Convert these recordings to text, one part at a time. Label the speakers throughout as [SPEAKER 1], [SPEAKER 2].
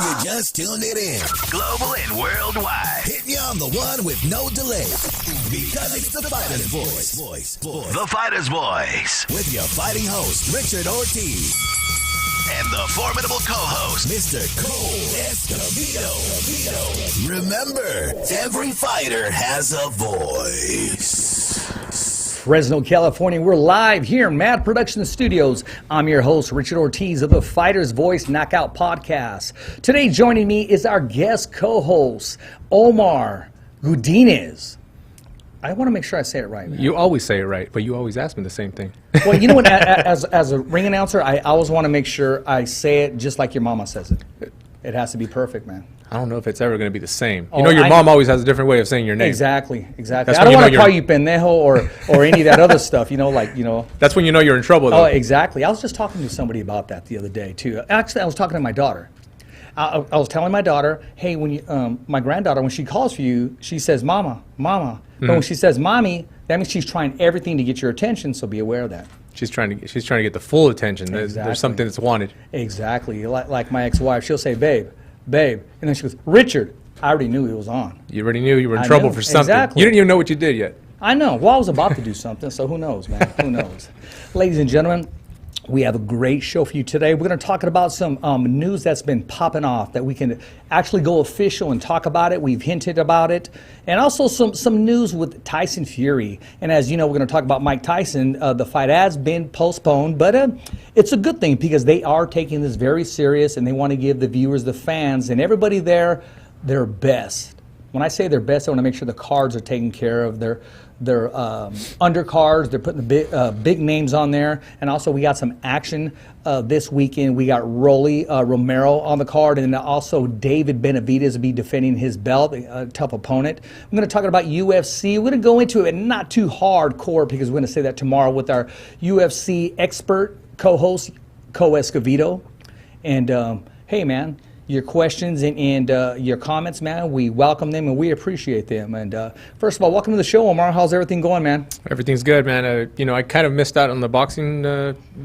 [SPEAKER 1] You just tuned it in. Global and worldwide. Hitting you on the one with no delay. Because it's the Fighter's Voice. The Fighter's Voice. With your fighting host, Richard Ortiz. And the formidable co-host, Mr. Cole Escobedo. Remember, every fighter has a voice.
[SPEAKER 2] Fresno, California. We're live here in Mad Production Studios. I'm your host, Richard Ortiz of the Fighter's Voice Knockout Podcast. Today joining me is our guest co-host, Omar Godinez. I want to make sure I say it right, man.
[SPEAKER 3] You always say it right, but you always ask me the same thing.
[SPEAKER 2] Well, you know what? As a ring announcer, I always want to make sure I say it just like your mama says it. It has to be perfect, man.
[SPEAKER 3] I don't know if it's ever going to be the same. You know, your mom always has a different way of saying your name.
[SPEAKER 2] Exactly. I don't want to call you pendejo or any of that other stuff,
[SPEAKER 3] That's when you know you're in trouble, though.
[SPEAKER 2] Oh, exactly. I was just talking to somebody about that the other day, too. Actually, I was talking to my daughter. I was telling my daughter, hey, when you, my granddaughter, when she calls for you, she says, mama. But when she says mommy, that means she's trying everything to get your attention, so be aware of that.
[SPEAKER 3] She's trying to get the full attention.
[SPEAKER 2] Exactly.
[SPEAKER 3] There's something that's wanted.
[SPEAKER 2] Exactly. Like my ex-wife, she'll say, babe. And then she goes, Richard. I already knew he was on.
[SPEAKER 3] You already knew you were in trouble for something.
[SPEAKER 2] Exactly.
[SPEAKER 3] You didn't even know what you did yet.
[SPEAKER 2] I know. Well, I was about to do something, so who knows, man? Who knows? Ladies and gentlemen, we have a great show for you today. We're going to talk about some news that's been popping off that we can actually go official and talk about it. We've hinted about it. And also some news with Tyson Fury. And as you know, we're going to talk about Mike Tyson. The fight has been postponed, but it's a good thing because they are taking this very serious and they want to give the viewers, the fans, and everybody there their best. When I say their best, I want to make sure the cards are taken care of. Their undercards, they're putting the big names on there. And also we got some action this weekend. We got Rolly Romero on the card, and then also David Benavidez will be defending his belt, a tough opponent. I'm going to talk about UFC. We're going to go into it not too hardcore because we're going to say that tomorrow with our UFC expert co-host, Co Escobedo. And hey, man, your questions and your comments, man, we welcome them and we appreciate them. And first of all, welcome to the show, Omar. How's everything going, man?
[SPEAKER 3] Everything's good, man. I kind of missed out on the boxing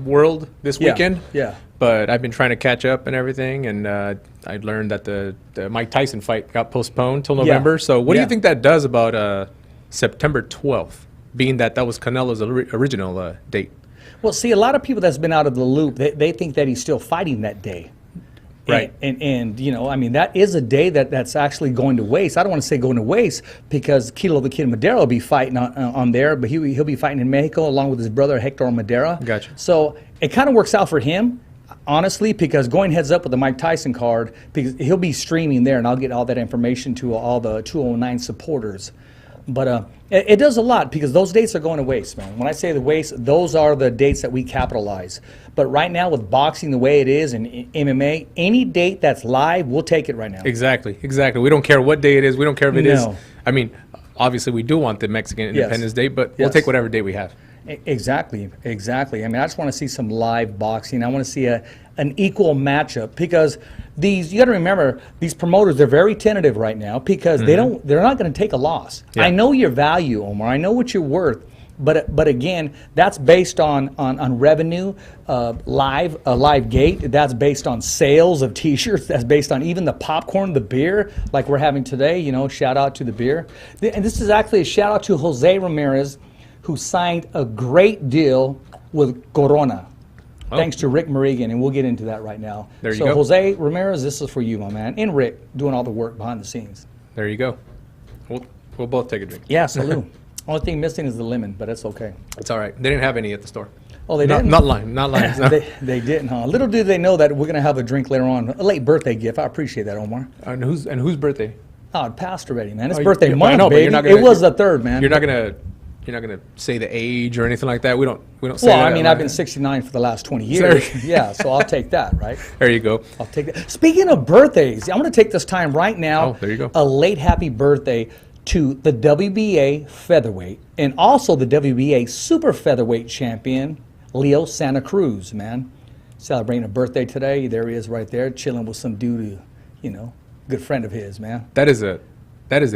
[SPEAKER 3] world this weekend.
[SPEAKER 2] Yeah.
[SPEAKER 3] But I've been trying to catch up and everything, and I learned that the Mike Tyson fight got postponed till November.
[SPEAKER 2] Yeah.
[SPEAKER 3] So what do you think that does about September 12th, being that was Canelo's original date?
[SPEAKER 2] Well, see, a lot of people that's been out of the loop, they think that he's still fighting that day.
[SPEAKER 3] Right.
[SPEAKER 2] And that is a day that's actually going to waste. I don't want to say going to waste because Kilo the Kid Madera will be fighting on there, but he'll be fighting in Mexico along with his brother Hector Madera.
[SPEAKER 3] Gotcha.
[SPEAKER 2] So it kind of works out for him, honestly, because going heads up with the Mike Tyson card, because he'll be streaming there, and I'll get all that information to all the 209 supporters. But it does a lot because those dates are going to waste, man. When I say the waste, those are the dates that we capitalize. But right now with boxing the way it is and MMA, any date that's live, we'll take it right now.
[SPEAKER 3] Exactly. We don't care what day it is. We don't care if it is. I mean, obviously we do want the Mexican Independence Day, but we'll take whatever day we have.
[SPEAKER 2] Exactly. I mean, I just want to see some live boxing. I want to see an equal matchup because you got to remember, these promoters, they're very tentative right now because they're not going to take a loss. Yeah. I know your value, Omar. I know what you're worth. But again, that's based on revenue, live gate. That's based on sales of T-shirts. That's based on even the popcorn, the beer, like we're having today. Shout out to the beer. And this is actually a shout out to Jose Ramirez, who signed a great deal with Corona. Oh. Thanks to Rick Morrigan, and we'll get into that right now.
[SPEAKER 3] There you go.
[SPEAKER 2] So Jose Ramirez, this is for you, my man, and Rick doing all the work behind the scenes.
[SPEAKER 3] There you go. We'll both take a drink.
[SPEAKER 2] Yeah, salute. Only thing missing is the lemon, but it's okay.
[SPEAKER 3] It's all right. They didn't have any at the store.
[SPEAKER 2] Oh, they didn't?
[SPEAKER 3] Not lying. No.
[SPEAKER 2] They didn't, huh? Little did they know that we're going to have a drink later on. A late birthday gift. I appreciate that, Omar.
[SPEAKER 3] And whose birthday?
[SPEAKER 2] Oh, it passed already, man. It's birthday month,
[SPEAKER 3] I know,
[SPEAKER 2] baby.
[SPEAKER 3] But
[SPEAKER 2] it was the 3rd, man.
[SPEAKER 3] You're not gonna say the age or anything like that. We don't say
[SPEAKER 2] that. Well,
[SPEAKER 3] I
[SPEAKER 2] mean, I've been 69 for the last 20 years. Yeah, so I'll take that, right?
[SPEAKER 3] There you go.
[SPEAKER 2] I'll take that. Speaking of birthdays, I'm going to take this time right now.
[SPEAKER 3] Oh, there you go.
[SPEAKER 2] A late happy birthday to the WBA featherweight and also the WBA super featherweight champion, Leo Santa Cruz, man. Celebrating a birthday today. There he is right there, chilling with some dude, good friend of his, man.
[SPEAKER 3] That is a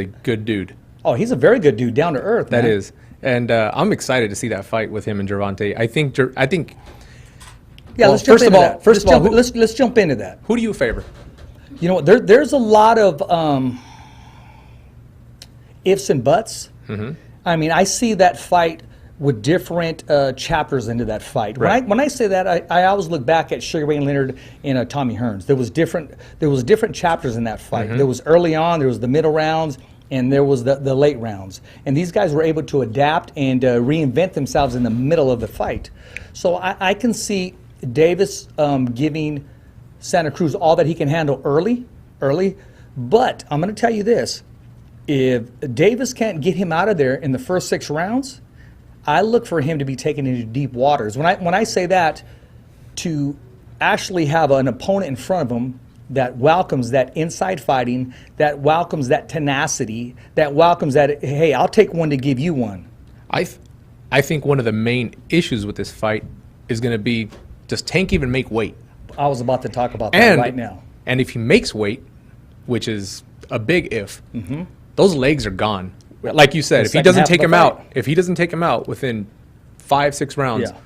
[SPEAKER 3] good dude.
[SPEAKER 2] Oh, he's a very good dude, down to earth, man.
[SPEAKER 3] That is. And I'm excited to see that fight with him and Gervonta. I think. Yeah.
[SPEAKER 2] Well, let's jump into that. First of all, let's jump into that.
[SPEAKER 3] Who do you favor?
[SPEAKER 2] You know, there's a lot of ifs and buts.
[SPEAKER 3] Mm-hmm.
[SPEAKER 2] I mean, I see that fight with different chapters into that fight.
[SPEAKER 3] Right.
[SPEAKER 2] When I say that, I always look back at Sugar Ray Leonard and Tommy Hearns. There was different chapters in that fight.
[SPEAKER 3] Mm-hmm.
[SPEAKER 2] There was early on, there was the middle rounds, and there was the late rounds. And these guys were able to adapt and reinvent themselves in the middle of the fight. So I can see Davis giving Santa Cruz all that he can handle early. But I'm going to tell you this. If Davis can't get him out of there in the first 6 rounds, I look for him to be taken into deep waters. When I say that, to actually have an opponent in front of him that welcomes that inside fighting, that welcomes that tenacity, that welcomes that, hey, I'll take one to give you one.
[SPEAKER 3] I think one of the main issues with this fight is going to be, does Tank even make weight?
[SPEAKER 2] I was about to talk about that right now.
[SPEAKER 3] And if he makes weight, which is a big if,
[SPEAKER 2] mm-hmm.
[SPEAKER 3] those legs are gone. Like you said, if he doesn't take him out within 5-6 rounds,
[SPEAKER 2] yeah.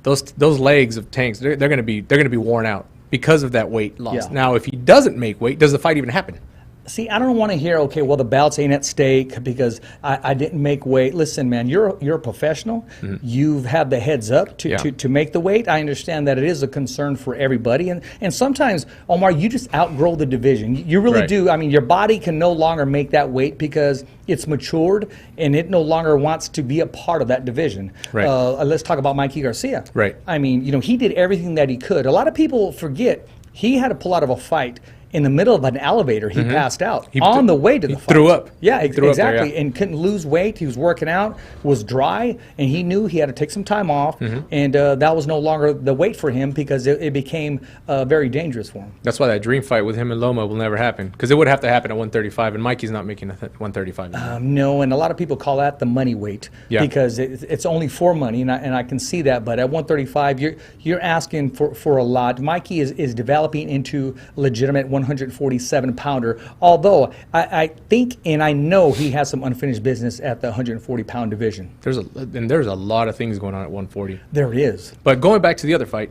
[SPEAKER 3] those legs of Tank's, they're going to be worn out because of that weight loss.
[SPEAKER 2] Yeah.
[SPEAKER 3] Now, if he doesn't make weight, does the fight even happen?
[SPEAKER 2] See, I don't want to hear, okay, well, the belts ain't at stake because I didn't make weight. Listen, man, you're a professional.
[SPEAKER 3] Mm-hmm.
[SPEAKER 2] You've had the heads up
[SPEAKER 3] Yeah.
[SPEAKER 2] to make the weight. I understand that it is a concern for everybody. And sometimes, Omar, you just outgrow the division. You really
[SPEAKER 3] Right.
[SPEAKER 2] do. I mean, your body can no longer make that weight because it's matured and it no longer wants to be a part of that division.
[SPEAKER 3] Right.
[SPEAKER 2] Let's talk about Mikey Garcia.
[SPEAKER 3] Right.
[SPEAKER 2] I mean, you know, he did everything that he could. A lot of people forget he had to pull out of a fight in the middle of an elevator. He passed out on the way to the fight.
[SPEAKER 3] Threw up.
[SPEAKER 2] Yeah,
[SPEAKER 3] He threw up there,
[SPEAKER 2] exactly.
[SPEAKER 3] yeah.
[SPEAKER 2] And couldn't lose weight. He was working out, was dry, and he knew he had to take some time off. And that was no longer the weight for him because it became very dangerous for him.
[SPEAKER 3] That's why that dream fight with him and Loma will never happen, because it would have to happen at 135, and Mikey's not making 135 anymore.
[SPEAKER 2] No, and a lot of people call that the money weight because it's only for money, and I can see that. But at 135, you're asking for a lot. Mikey is developing into legitimate 147-pounder, although I think and I know he has some unfinished business at the 140-pound division.
[SPEAKER 3] There's a lot of things going on at 140.
[SPEAKER 2] There is.
[SPEAKER 3] But going back to the other fight,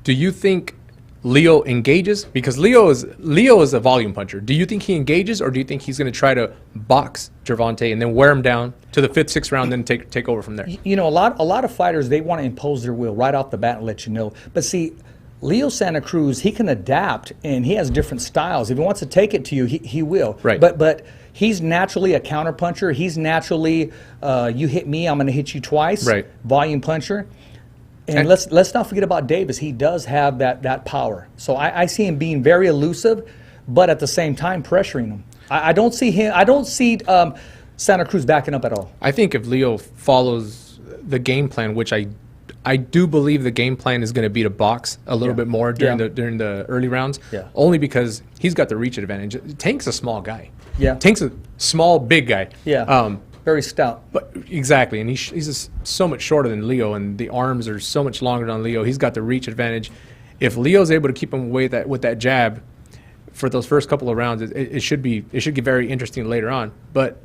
[SPEAKER 3] do you think Leo engages? Because Leo is a volume puncher. Do you think he engages, or do you think he's going to try to box Gervonta and then wear him down to the 5th, 6th round, then take over from there?
[SPEAKER 2] You know, a lot of fighters, they want to impose their will right off the bat and let you know. But see, Leo Santa Cruz, he can adapt, and he has different styles. If he wants to take it to you, he will.
[SPEAKER 3] Right.
[SPEAKER 2] But he's naturally a counterpuncher. He's naturally, you hit me, I'm going to hit you twice.
[SPEAKER 3] Right.
[SPEAKER 2] Volume puncher. And let's not forget about Davis. He does have that power. So I see him being very elusive, but at the same time pressuring him. I don't see Santa Cruz backing up at all.
[SPEAKER 3] I think if Leo follows the game plan, which I do believe the game plan is going to be to box a little bit more during the early rounds, only because he's got the reach advantage. Tank's a small guy.
[SPEAKER 2] Yeah.
[SPEAKER 3] Tank's a small, big guy.
[SPEAKER 2] Yeah. Very stout.
[SPEAKER 3] But exactly, and he's just so much shorter than Leo, and the arms are so much longer than Leo. He's got the reach advantage. If Leo's able to keep him away with that jab for those first couple of rounds, it should get very interesting later on. But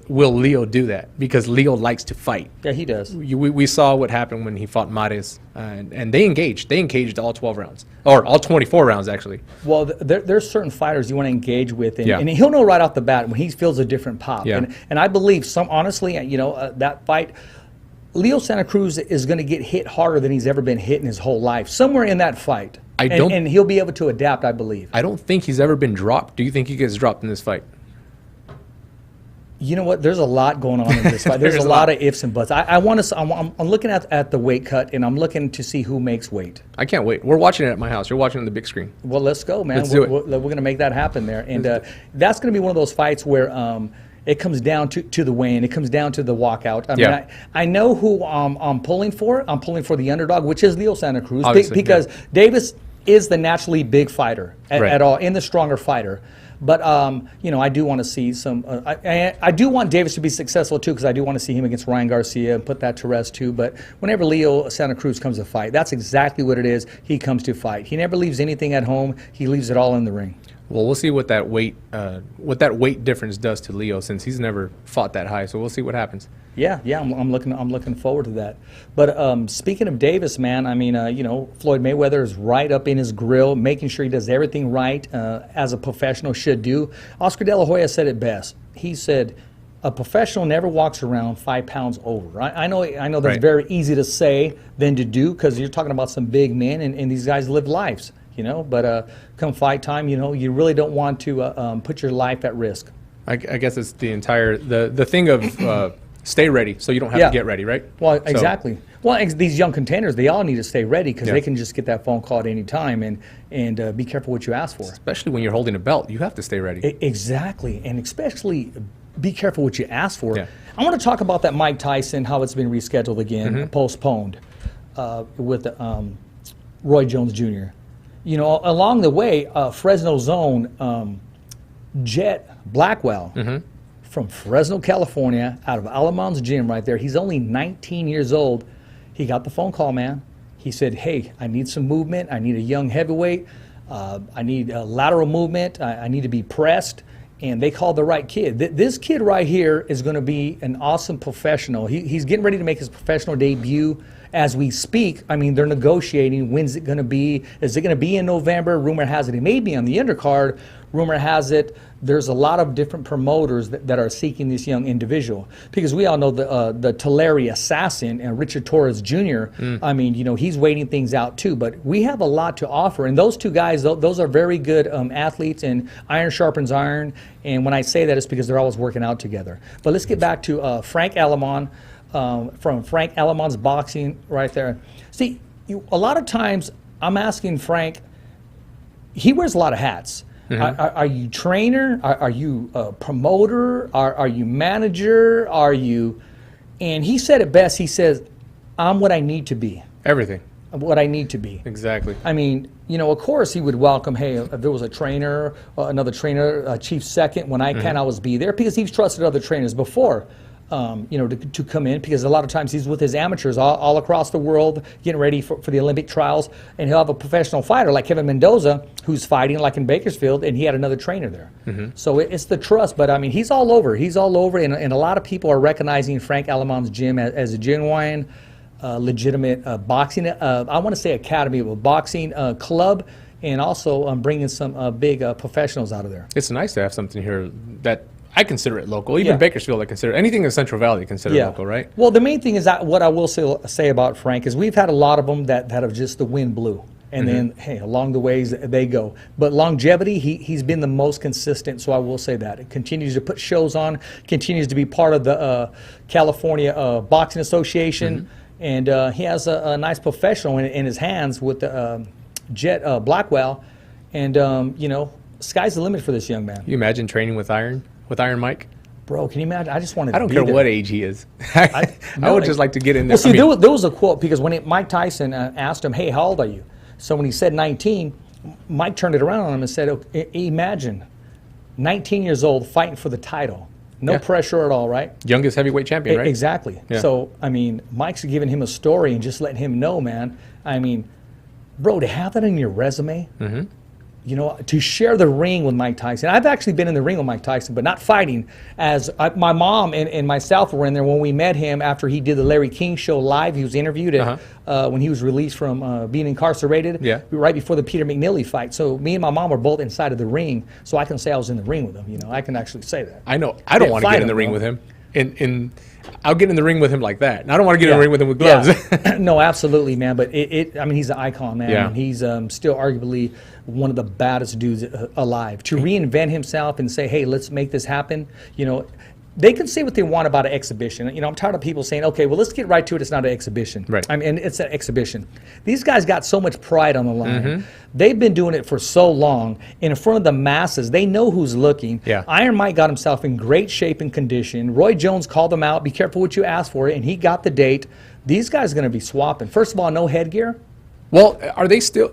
[SPEAKER 3] will Leo do that? Because Leo likes to fight.
[SPEAKER 2] Yeah, he does.
[SPEAKER 3] We saw what happened when he fought Mares, and they engaged. They engaged all 12 rounds, or all 24 rounds, actually.
[SPEAKER 2] Well, there's certain fighters you want to engage with, and,
[SPEAKER 3] Yeah.
[SPEAKER 2] and he'll know right off the bat when he feels a different pop.
[SPEAKER 3] Yeah.
[SPEAKER 2] And I believe honestly, that fight, Leo Santa Cruz is going to get hit harder than he's ever been hit in his whole life, somewhere in that fight. And he'll be able to adapt, I believe.
[SPEAKER 3] I don't think he's ever been dropped. Do you think he gets dropped in this fight?
[SPEAKER 2] You know what? There's a lot going on in this fight. There's a lot of ifs and buts. I'm looking at the weight cut, and I'm looking to see who makes weight.
[SPEAKER 3] I can't wait. We're watching it at my house. You're watching it on the big screen.
[SPEAKER 2] Well, let's go, man.
[SPEAKER 3] Let's do it.
[SPEAKER 2] We're going to make that happen there. And that's going to be one of those fights where it comes down to the weigh-in. It comes down to the walkout. I mean, I know who I'm pulling for. I'm pulling for the underdog, which is Leo Santa Cruz, because Davis is the naturally big fighter at all, and the stronger fighter. But I do want to see some. I do want Davis to be successful too, because I do want to see him against Ryan Garcia and put that to rest too. But whenever Leo Santa Cruz comes to fight, that's exactly what it is. He comes to fight. He never leaves anything at home. He leaves it all in the ring.
[SPEAKER 3] Well, we'll see what that weight difference does to Leo, since he's never fought that high. So we'll see what happens.
[SPEAKER 2] Yeah, I'm looking forward to that. But speaking of Davis, man, I mean, Floyd Mayweather is right up in his grill, making sure he does everything right as a professional should do. Oscar De La Hoya said it best. He said, "A professional never walks around 5 pounds over." I know that's
[SPEAKER 3] Right.
[SPEAKER 2] very easy to say than to do, because you're talking about some big men, and these guys live lives, But come fight time, you really don't want to put your life at risk.
[SPEAKER 3] I guess it's the thing of stay ready, so you don't have
[SPEAKER 2] Yeah.
[SPEAKER 3] to get ready, right?
[SPEAKER 2] Well,
[SPEAKER 3] So-
[SPEAKER 2] exactly. Well, these young contenders, they all need to stay ready, because
[SPEAKER 3] Yeah.
[SPEAKER 2] they can just get that phone call at any time, and be careful what you ask for.
[SPEAKER 3] Especially when you're holding a belt, you have to stay ready.
[SPEAKER 2] Exactly, and especially be careful what you ask for.
[SPEAKER 3] Yeah.
[SPEAKER 2] I want to talk about that Mike Tyson, how it's been rescheduled again, postponed, with Roy Jones Jr. Along the way, Fresno's own Jet Blackwell from Fresno, California, out of Alamon's gym right there. He's only 19 years old. He got the phone call, man. He said, "Hey, I need some movement. I need a young heavyweight. I need lateral movement. I need to be pressed." And they called the right kid. This kid right here is going to be an awesome professional. He's getting ready to make his professional debut as we speak. I mean, they're negotiating. When's it going to be? Is it going to be in November? Rumor has it may be on the undercard. Rumor has it there's a lot of different promoters that are seeking this young individual, because we all know the Tulare assassin and Richard Torres Jr. I mean, he's waiting things out too. But we have a lot to offer, and those two guys, those are very good athletes, and iron sharpens iron. And when I say that, it's because they're always working out together. But let's get back to Frank Alamon, from Frank Alamon's Boxing right there. See, a lot of times I'm asking Frank, he wears a lot of hats. Are you trainer? Are you a promoter? Are you manager? And he said it best. He says, "I'm what I need to be."
[SPEAKER 3] Everything.
[SPEAKER 2] What I need to be.
[SPEAKER 3] Exactly.
[SPEAKER 2] I mean, of course he would welcome, hey, if there was a trainer, another trainer, a chief second, when I can always be there, because he's trusted other trainers before. To come in, because a lot of times he's with his amateurs all across the world getting ready for the Olympic trials, and he'll have a professional fighter like Kevin Mendoza who's fighting like in Bakersfield, and he had another trainer there. So it's the trust, but I mean, he's all over, and a lot of people are recognizing Frank Alamon's gym as a genuine, legitimate boxing, I want to say academy, of a boxing club, and also bringing some big professionals out of there.
[SPEAKER 3] It's nice to have something here that I consider it local. Even Bakersfield, I consider anything in Central Valley, consider local, right?
[SPEAKER 2] Well, the main thing is that what I will say about Frank is we've had a lot of them that have just the wind blew. And then, hey, along the ways they go. But longevity, he's been the most consistent, so I will say that. It continues to put shows on, continues to be part of the California Boxing Association, and he has a nice professional in his hands with the Jet Blackwell. And, sky's the limit for this young man.
[SPEAKER 3] You imagine training with Iron Mike?
[SPEAKER 2] Bro, can you imagine? I just wanted to
[SPEAKER 3] I don't
[SPEAKER 2] be
[SPEAKER 3] care
[SPEAKER 2] there.
[SPEAKER 3] what age he is. I would just like to get in there.
[SPEAKER 2] Well, see, there was a quote, because when Mike Tyson asked him, hey, how old are you? So when he said 19, Mike turned it around on him and said, okay, imagine 19 years old fighting for the title. No pressure at all, right?
[SPEAKER 3] Youngest heavyweight champion, right?
[SPEAKER 2] Exactly. Yeah. So, I mean, Mike's giving him a story and just letting him know, man. I mean, bro, to have that in your resume, to share the ring with Mike Tyson. I've actually been in the ring with Mike Tyson, but not fighting. My mom and myself were in there when we met him after he did the Larry King show live. He was interviewed when he was released from being incarcerated, right before the Peter McNeely fight. So me and my mom were both inside of the ring, so I can say I was in the ring with him. I can actually say that.
[SPEAKER 3] I know. I don't want to get in the ring with him. I'll get in the ring with him like that. And I don't want to get in the ring with him with gloves.
[SPEAKER 2] Yeah. No, absolutely, man. But I mean, he's an icon, man.
[SPEAKER 3] Yeah.
[SPEAKER 2] And he's still arguably one of the baddest dudes alive. To reinvent himself and say, hey, let's make this happen, they can say what they want about an exhibition. I'm tired of people saying, okay, well, let's get right to it. It's not an exhibition.
[SPEAKER 3] Right.
[SPEAKER 2] I mean, it's an exhibition. These guys got so much pride on the line. They've been doing it for so long. In front of the masses, they know who's looking.
[SPEAKER 3] Yeah.
[SPEAKER 2] Iron Mike got himself in great shape and condition. Roy Jones called him out. Be careful what you ask for, and he got the date. These guys are going to be swapping. First of all, no headgear.
[SPEAKER 3] Well, are they still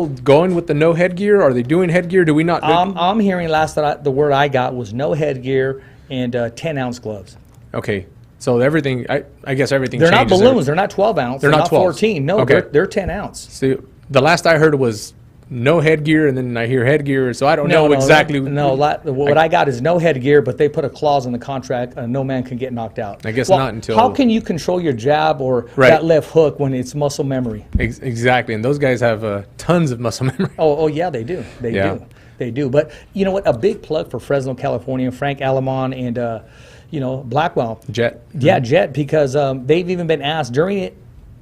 [SPEAKER 3] going with the no headgear? Are they doing headgear? Do we not?
[SPEAKER 2] I'm hearing the word I got was no headgear and 10-ounce gloves.
[SPEAKER 3] Okay, so everything. I guess everything.
[SPEAKER 2] They're not
[SPEAKER 3] changes
[SPEAKER 2] balloons. They're not 12 ounce. They're not
[SPEAKER 3] 12.
[SPEAKER 2] 14. No,
[SPEAKER 3] okay.
[SPEAKER 2] they're 10 ounce.
[SPEAKER 3] See, the last I heard was no headgear, and then I hear headgear, so I don't know exactly.
[SPEAKER 2] What I got is no headgear, but they put a clause in the contract, no man can get knocked out.
[SPEAKER 3] I guess not until.
[SPEAKER 2] How can you control your jab or that left hook when it's muscle memory?
[SPEAKER 3] Exactly, and those guys have tons of muscle memory.
[SPEAKER 2] Oh yeah, they do. They do. But you know what? A big plug for Fresno, California, Frank Alamon and Blackwell.
[SPEAKER 3] Jet.
[SPEAKER 2] Yeah, Jet, because they've even been asked during it,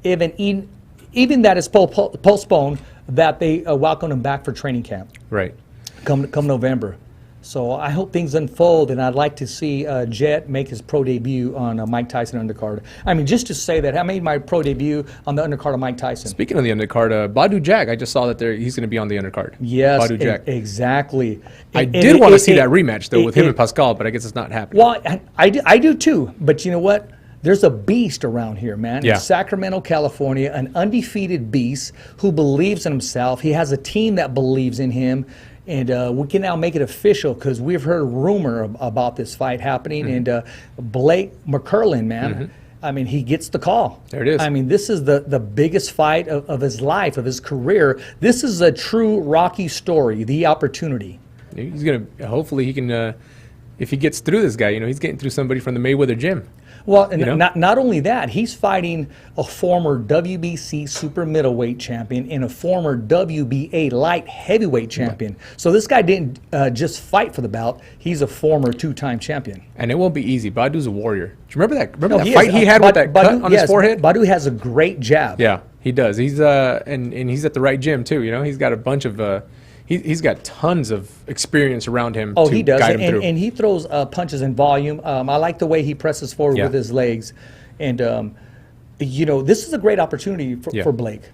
[SPEAKER 2] even that is postponed, that they welcome him back for training camp.
[SPEAKER 3] Right.
[SPEAKER 2] Come November. So I hope things unfold, and I'd like to see Jet make his pro debut on Mike Tyson undercard. I mean, just to say that I made my pro debut on the undercard of Mike Tyson.
[SPEAKER 3] Speaking of the undercard, Badu Jack, I just saw that he's going to be on the undercard.
[SPEAKER 2] Yes,
[SPEAKER 3] Badu Jack.
[SPEAKER 2] Exactly.
[SPEAKER 3] I did want to see that rematch, though, with him and Pascal, but I guess it's not happening.
[SPEAKER 2] Well, I do too, but you know what? There's a beast around here, man.
[SPEAKER 3] Yeah.
[SPEAKER 2] In Sacramento, California, an undefeated beast who believes in himself. He has a team that believes in him. And we can now make it official because we've heard a rumor about this fight happening.
[SPEAKER 3] Mm-hmm.
[SPEAKER 2] And Blake McCurlin, man,
[SPEAKER 3] Mm-hmm.
[SPEAKER 2] I mean, he gets the call.
[SPEAKER 3] There it is.
[SPEAKER 2] I mean, this is the biggest fight of his life, of his career. This is a true Rocky story, the opportunity.
[SPEAKER 3] He's going to, hopefully he can, if he gets through this guy, he's getting through somebody from the Mayweather gym.
[SPEAKER 2] Well, and not only that, he's fighting a former WBC super middleweight champion and a former WBA light heavyweight champion. So this guy didn't just fight for the belt. He's a former two-time champion.
[SPEAKER 3] And it won't be easy. Badu's a warrior. Do you remember that? Remember that fight he had with that cut on his forehead?
[SPEAKER 2] Badu has a great jab.
[SPEAKER 3] Yeah, he does. He's and he's at the right gym too. He's got a bunch of. He's got tons of experience around him.
[SPEAKER 2] Oh, he does,
[SPEAKER 3] guide him through.
[SPEAKER 2] And he throws punches in volume. I like the way he presses forward with his legs, and this is a great opportunity for Blake.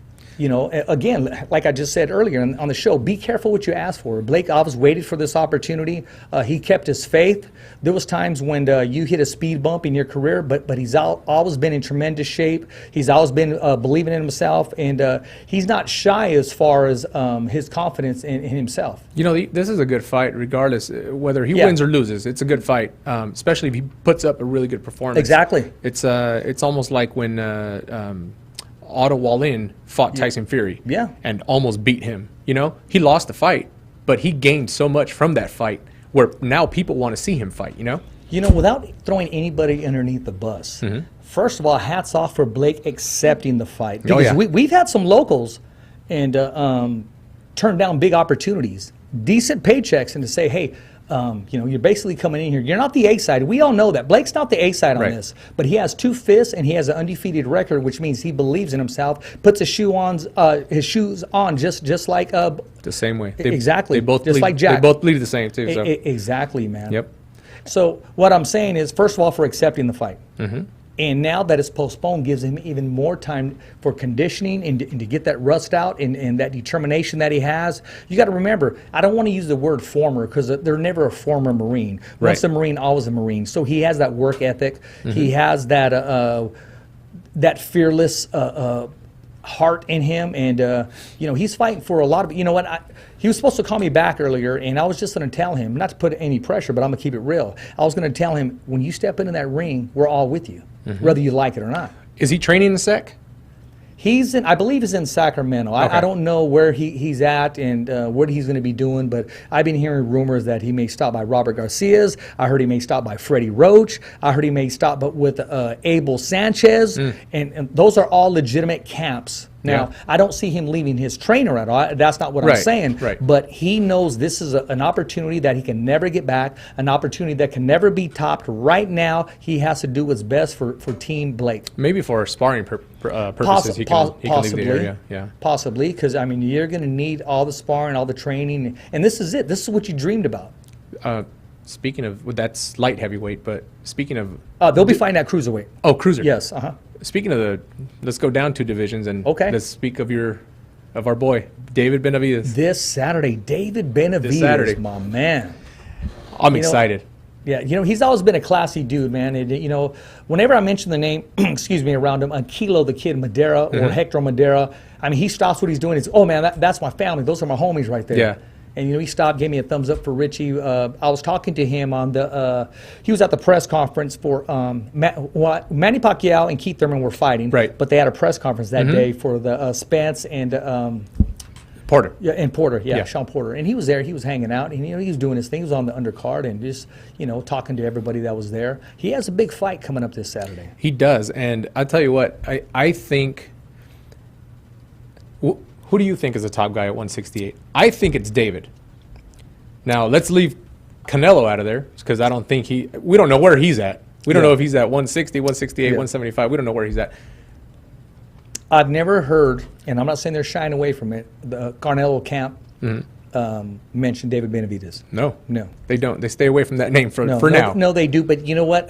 [SPEAKER 2] Again, like I just said earlier on the show, be careful what you ask for. Blake always waited for this opportunity. He kept his faith. There was times when you hit a speed bump in your career, but he's always been in tremendous shape. He's always been believing in himself, and he's not shy as far as his confidence in himself.
[SPEAKER 3] This is a good fight, regardless whether he wins or loses. It's a good fight, especially if he puts up a really good performance.
[SPEAKER 2] Exactly.
[SPEAKER 3] It's almost like when. Otto Wallin fought Tyson Fury and almost beat him. He lost the fight, but he gained so much from that fight where now people want to see him fight,
[SPEAKER 2] Without throwing anybody underneath the bus, first of all, hats off for Blake accepting the fight. Because we've had some locals and turned down big opportunities, decent paychecks, and to say, hey, you're basically coming in here. You're not the A side. We all know that. Blake's not the A side on this, but he has 2 fists and he has an undefeated record, which means he believes in himself. Puts his shoes on just like
[SPEAKER 3] the same way.
[SPEAKER 2] Exactly.
[SPEAKER 3] They both
[SPEAKER 2] just
[SPEAKER 3] bleed,
[SPEAKER 2] like Jack.
[SPEAKER 3] They both bleed the same too. So.
[SPEAKER 2] Exactly, man.
[SPEAKER 3] Yep.
[SPEAKER 2] So what I'm saying is, first of all, for accepting the fight.
[SPEAKER 3] Mm-hmm.
[SPEAKER 2] And now that it's postponed, gives him even more time for conditioning and to get that rust out and that determination that he has. You got to remember, I don't want to use the word former because they're never a former Marine. Once a Marine, always a Marine. So he has that work ethic. Mm-hmm. He has that fearless heart in him, and he's fighting for a lot of. He was supposed to call me back earlier, and I was just going to tell him, not to put any pressure, but I'm going to keep it real. I was going to tell him, when you step into that ring, we're all with you, whether you like it or not.
[SPEAKER 3] Is he training in SEC?
[SPEAKER 2] I believe he's in Sacramento.
[SPEAKER 3] Okay.
[SPEAKER 2] I don't know where he's at and what he's going to be doing, but I've been hearing rumors that he may stop by Robert Garcia's. I heard he may stop by Freddie Roach. I heard he may stop with Abel Sanchez, and those are all legitimate camps. Now, I don't see him leaving his trainer at all. That's not what I'm saying.
[SPEAKER 3] Right.
[SPEAKER 2] But he knows this is an opportunity that he can never get back, an opportunity that can never be topped. Right now, he has to do what's best for Team Blake.
[SPEAKER 3] Maybe for sparring purposes, he can leave the area. Yeah.
[SPEAKER 2] Possibly, because, you're going to need all the sparring, all the training. And this is it. This is what you dreamed about.
[SPEAKER 3] Speaking of, that's light heavyweight, but speaking of...
[SPEAKER 2] they'll be fighting at cruiserweight.
[SPEAKER 3] Oh, cruiser.
[SPEAKER 2] Yes,
[SPEAKER 3] Speaking of let's go down 2 divisions and let's speak of our boy, David Benavidez.
[SPEAKER 2] This Saturday, David Benavidez, my man.
[SPEAKER 3] I'm excited.
[SPEAKER 2] Yeah, he's always been a classy dude, man. And, whenever I mention the name, around him, Kilo the Kid Madera or Hector Madera, he stops what he's doing. It's, oh, man, that's my family. Those are my homies right there.
[SPEAKER 3] Yeah.
[SPEAKER 2] And, he stopped, gave me a thumbs up for Richie. I was talking to him on he was at the press conference for, Manny Pacquiao and Keith Thurman were fighting.
[SPEAKER 3] Right.
[SPEAKER 2] But they had a press conference that day for the Spence and
[SPEAKER 3] Porter.
[SPEAKER 2] Yeah, and Porter,
[SPEAKER 3] Yeah.
[SPEAKER 2] Sean Porter. And he was there, he was hanging out, and he was doing his thing. He was on the undercard and just, talking to everybody that was there. He has a big fight coming up this Saturday.
[SPEAKER 3] He does, and I tell you what, I think. Who do you think is the top guy at 168? I think it's David. Now let's leave Canelo out of there because I don't think we don't know where he's at. We don't know if he's at 160, 168, 175. We don't know where he's at.
[SPEAKER 2] I've never heard, and I'm not saying they're shying away from it, the Canelo camp mention David Benavidez.
[SPEAKER 3] No.
[SPEAKER 2] No.
[SPEAKER 3] They don't. They stay away from that name for now.
[SPEAKER 2] No, they do. But you know what?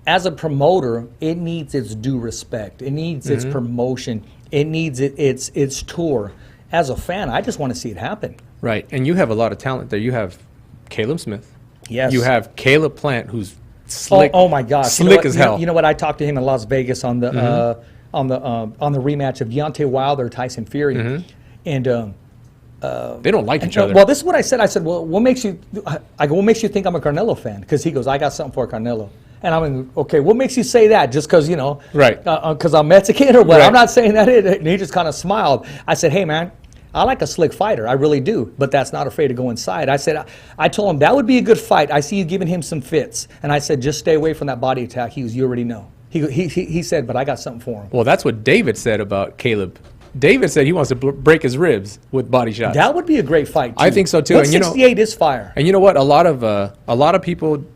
[SPEAKER 2] As a promoter, it needs its due respect. It needs its promotion. It needs its tour. As a fan, I just want to see it happen.
[SPEAKER 3] Right. And you have a lot of talent there. You have Caleb Smith.
[SPEAKER 2] Yes.
[SPEAKER 3] You have Caleb Plant, who's slick.
[SPEAKER 2] Oh my gosh.
[SPEAKER 3] Slick as hell.
[SPEAKER 2] You know what? I talked to him in Las Vegas on the rematch of Deontay Wilder, Tyson Fury, and
[SPEAKER 3] they don't like each other.
[SPEAKER 2] Well, this is what I said. I said, well, what makes you? I go, what makes you think I'm a Canelo fan? Because he goes, I got something for Canelo. And I'm okay. What makes you say that? Just because
[SPEAKER 3] right?
[SPEAKER 2] Because I'm Mexican or what?
[SPEAKER 3] Right.
[SPEAKER 2] I'm not saying that. And he just kind of smiled. I said, hey man, I like a slick fighter. I really do. But that's not afraid to go inside. I said, I told him that would be a good fight. I see you giving him some fits. And I said, just stay away from that body attack. He goes, you already know. He said, but I got something for him.
[SPEAKER 3] Well, that's what David said about Caleb. David said he wants to break his ribs with body shots.
[SPEAKER 2] That would be a great fight too.
[SPEAKER 3] I think so too.
[SPEAKER 2] 168 is fire.
[SPEAKER 3] And you know what? A lot of people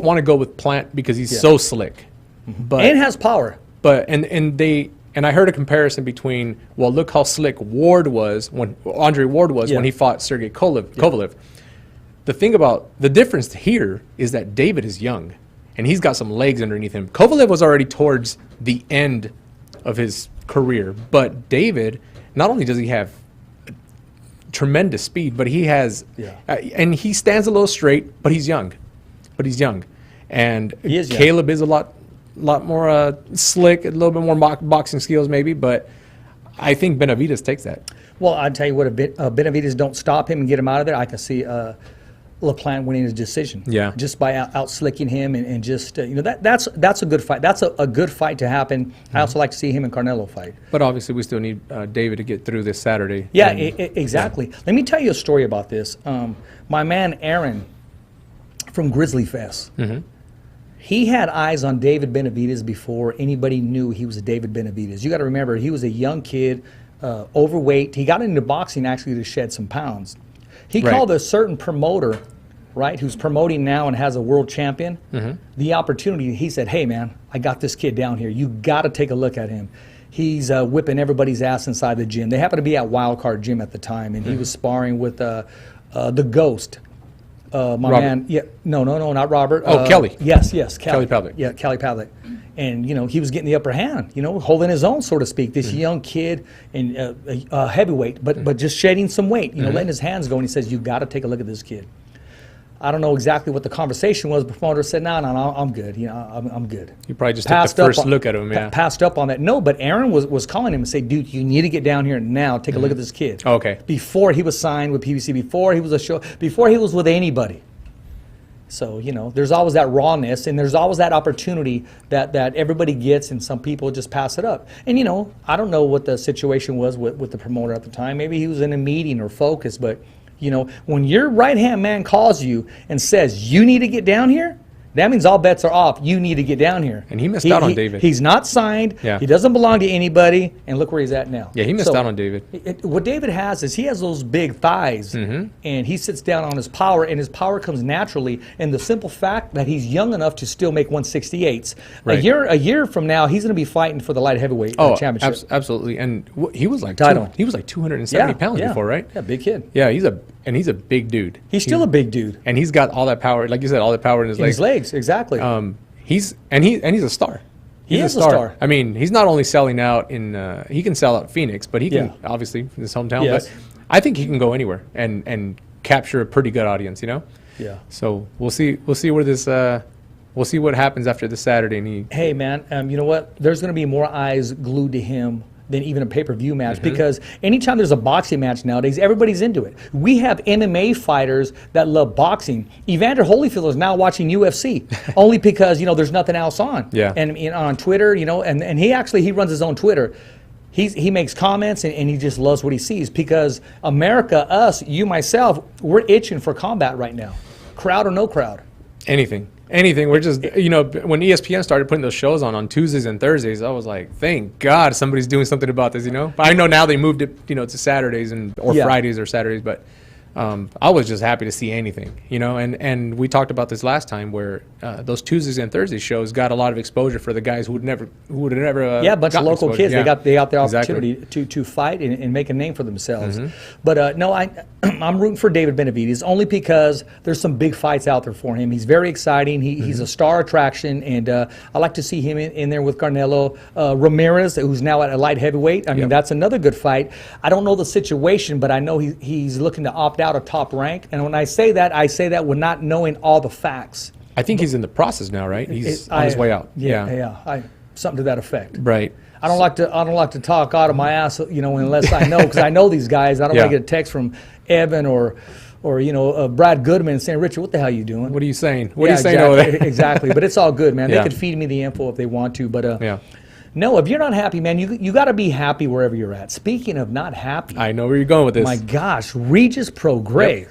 [SPEAKER 3] want to go with Plant because he's so slick, but
[SPEAKER 2] and has power.
[SPEAKER 3] But and I heard a comparison between look how slick Ward was when Andre Ward was when he fought Sergey Kovalev. The difference here is that David is young, and he's got some legs underneath him. Kovalev was already towards the end of his career, but David, not only does he have tremendous speed, but he has, and he stands a little straight, but he's young. And Caleb is a lot more slick, a little bit more boxing skills maybe, but I think Benavidez takes that.
[SPEAKER 2] Well, I'll tell you what, if Benavidez don't stop him and get him out of there, I can see LaPlante winning his decision.
[SPEAKER 3] Yeah.
[SPEAKER 2] Just by out-slicking him and just, that's a good fight. That's a good fight to happen. I also like to see him and Canelo fight.
[SPEAKER 3] But obviously we still need David to get through this Saturday.
[SPEAKER 2] Yeah, exactly. Yeah. Let me tell you a story about this. My man Aaron from Grizzly Fest, he had eyes on David Benavidez before anybody knew he was a David Benavidez. You got to remember, he was a young kid, overweight. He got into boxing actually to shed some pounds. He called a certain promoter, right, who's promoting now and has a world champion, the opportunity. He said, hey, man, I got this kid down here. You got to take a look at him. He's whipping everybody's ass inside the gym. They happened to be at Wildcard Gym at the time, and he was sparring with the Ghost. Man, no, not Robert.
[SPEAKER 3] Kelly.
[SPEAKER 2] Yes,
[SPEAKER 3] Kelly Pavlik.
[SPEAKER 2] Yeah, Kelly Pavlik. And, he was getting the upper hand, holding his own, so to speak. This young kid and heavyweight, but just shedding some weight, letting his hands go. And he says, you got to take a look at this kid. I don't know exactly what the conversation was. The promoter said, no, I'm good. I'm good.
[SPEAKER 3] You probably just took the first look at him,
[SPEAKER 2] Passed up on that. No, but Aaron was calling him and say, dude, you need to get down here now. Take a look at this kid.
[SPEAKER 3] Okay.
[SPEAKER 2] Before he was signed with PBC, before he was with anybody. So, there's always that rawness, and there's always that opportunity that everybody gets, and some people just pass it up. And, I don't know what the situation was with the promoter at the time. Maybe he was in a meeting or focused, but, when your right-hand man calls you and says, you need to get down here, that means all bets are off. You need to get down here.
[SPEAKER 3] And he missed out on David.
[SPEAKER 2] He's not signed.
[SPEAKER 3] Yeah.
[SPEAKER 2] He doesn't belong to anybody. And look where he's at now.
[SPEAKER 3] Yeah, he missed out on David.
[SPEAKER 2] What David has is he has those big thighs, and he sits down on his power, and his power comes naturally. And the simple fact that he's young enough to still make 168s.
[SPEAKER 3] Right.
[SPEAKER 2] A year from now, he's going to be fighting for the light heavyweight championship.
[SPEAKER 3] Absolutely. And he was like
[SPEAKER 2] Title.
[SPEAKER 3] He was like 270 pounds before, right?
[SPEAKER 2] Yeah, big kid.
[SPEAKER 3] Yeah, he's a big dude.
[SPEAKER 2] He's still a big dude.
[SPEAKER 3] And he's got all that power, like you said, all that power in his legs.
[SPEAKER 2] His legs, exactly.
[SPEAKER 3] He's a star. He's a star. I mean, he's not only selling out he can sell out Phoenix, but he can obviously in his hometown.
[SPEAKER 2] Yes.
[SPEAKER 3] But I think he can go anywhere and capture a pretty good audience.
[SPEAKER 2] Yeah.
[SPEAKER 3] So we'll see where this. We'll see what happens after this Saturday. And
[SPEAKER 2] hey man, you know what? There's going to be more eyes glued to him than even a pay-per-view match, because anytime there's a boxing match nowadays, everybody's into it. We have MMA fighters that love boxing. Evander Holyfield is now watching UFC only because there's nothing else on.
[SPEAKER 3] Yeah.
[SPEAKER 2] And on Twitter, and he runs his own Twitter. he makes comments and he just loves what he sees, because America, us, you, myself, we're itching for combat right now, crowd or no crowd.
[SPEAKER 3] Anything. We're just, when ESPN started putting those shows on Tuesdays and Thursdays, I was like, thank God somebody's doing something about this, But I know now they moved it, to Saturdays or Fridays or Saturdays, but I was just happy to see anything, and we talked about this last time where those Tuesdays and Thursdays shows got a lot of exposure for the guys who would have never
[SPEAKER 2] a bunch of local
[SPEAKER 3] exposure.
[SPEAKER 2] kids, they got the opportunity to fight and make a name for themselves. But no, I'm rooting for David Benavidez only because there's some big fights out there for him. He's very exciting. He's a star attraction, and I like to see him in there with Canelo Ramirez, who's now at a light heavyweight. I mean, that's another good fight. I don't know the situation, but I know he's looking to opt out of Top Rank. And when I say that with not knowing all the facts.
[SPEAKER 3] I think he's in the process now, right? He's on his way out.
[SPEAKER 2] Yeah. Something to that effect.
[SPEAKER 3] Right.
[SPEAKER 2] I don't like to talk out of my ass, unless I know, because I know these guys. I don't want to get a text from Evan or Brad Goodman saying, Richard, what the hell are you doing?
[SPEAKER 3] What are you saying? What are you saying over there?
[SPEAKER 2] Exactly. But it's all good, man. They could feed me the info if they want to. But no, if you're not happy, man, you got to be happy wherever you're at. Speaking of not happy,
[SPEAKER 3] I know where you're going with this.
[SPEAKER 2] My gosh, Regis Prograis.
[SPEAKER 3] Yep.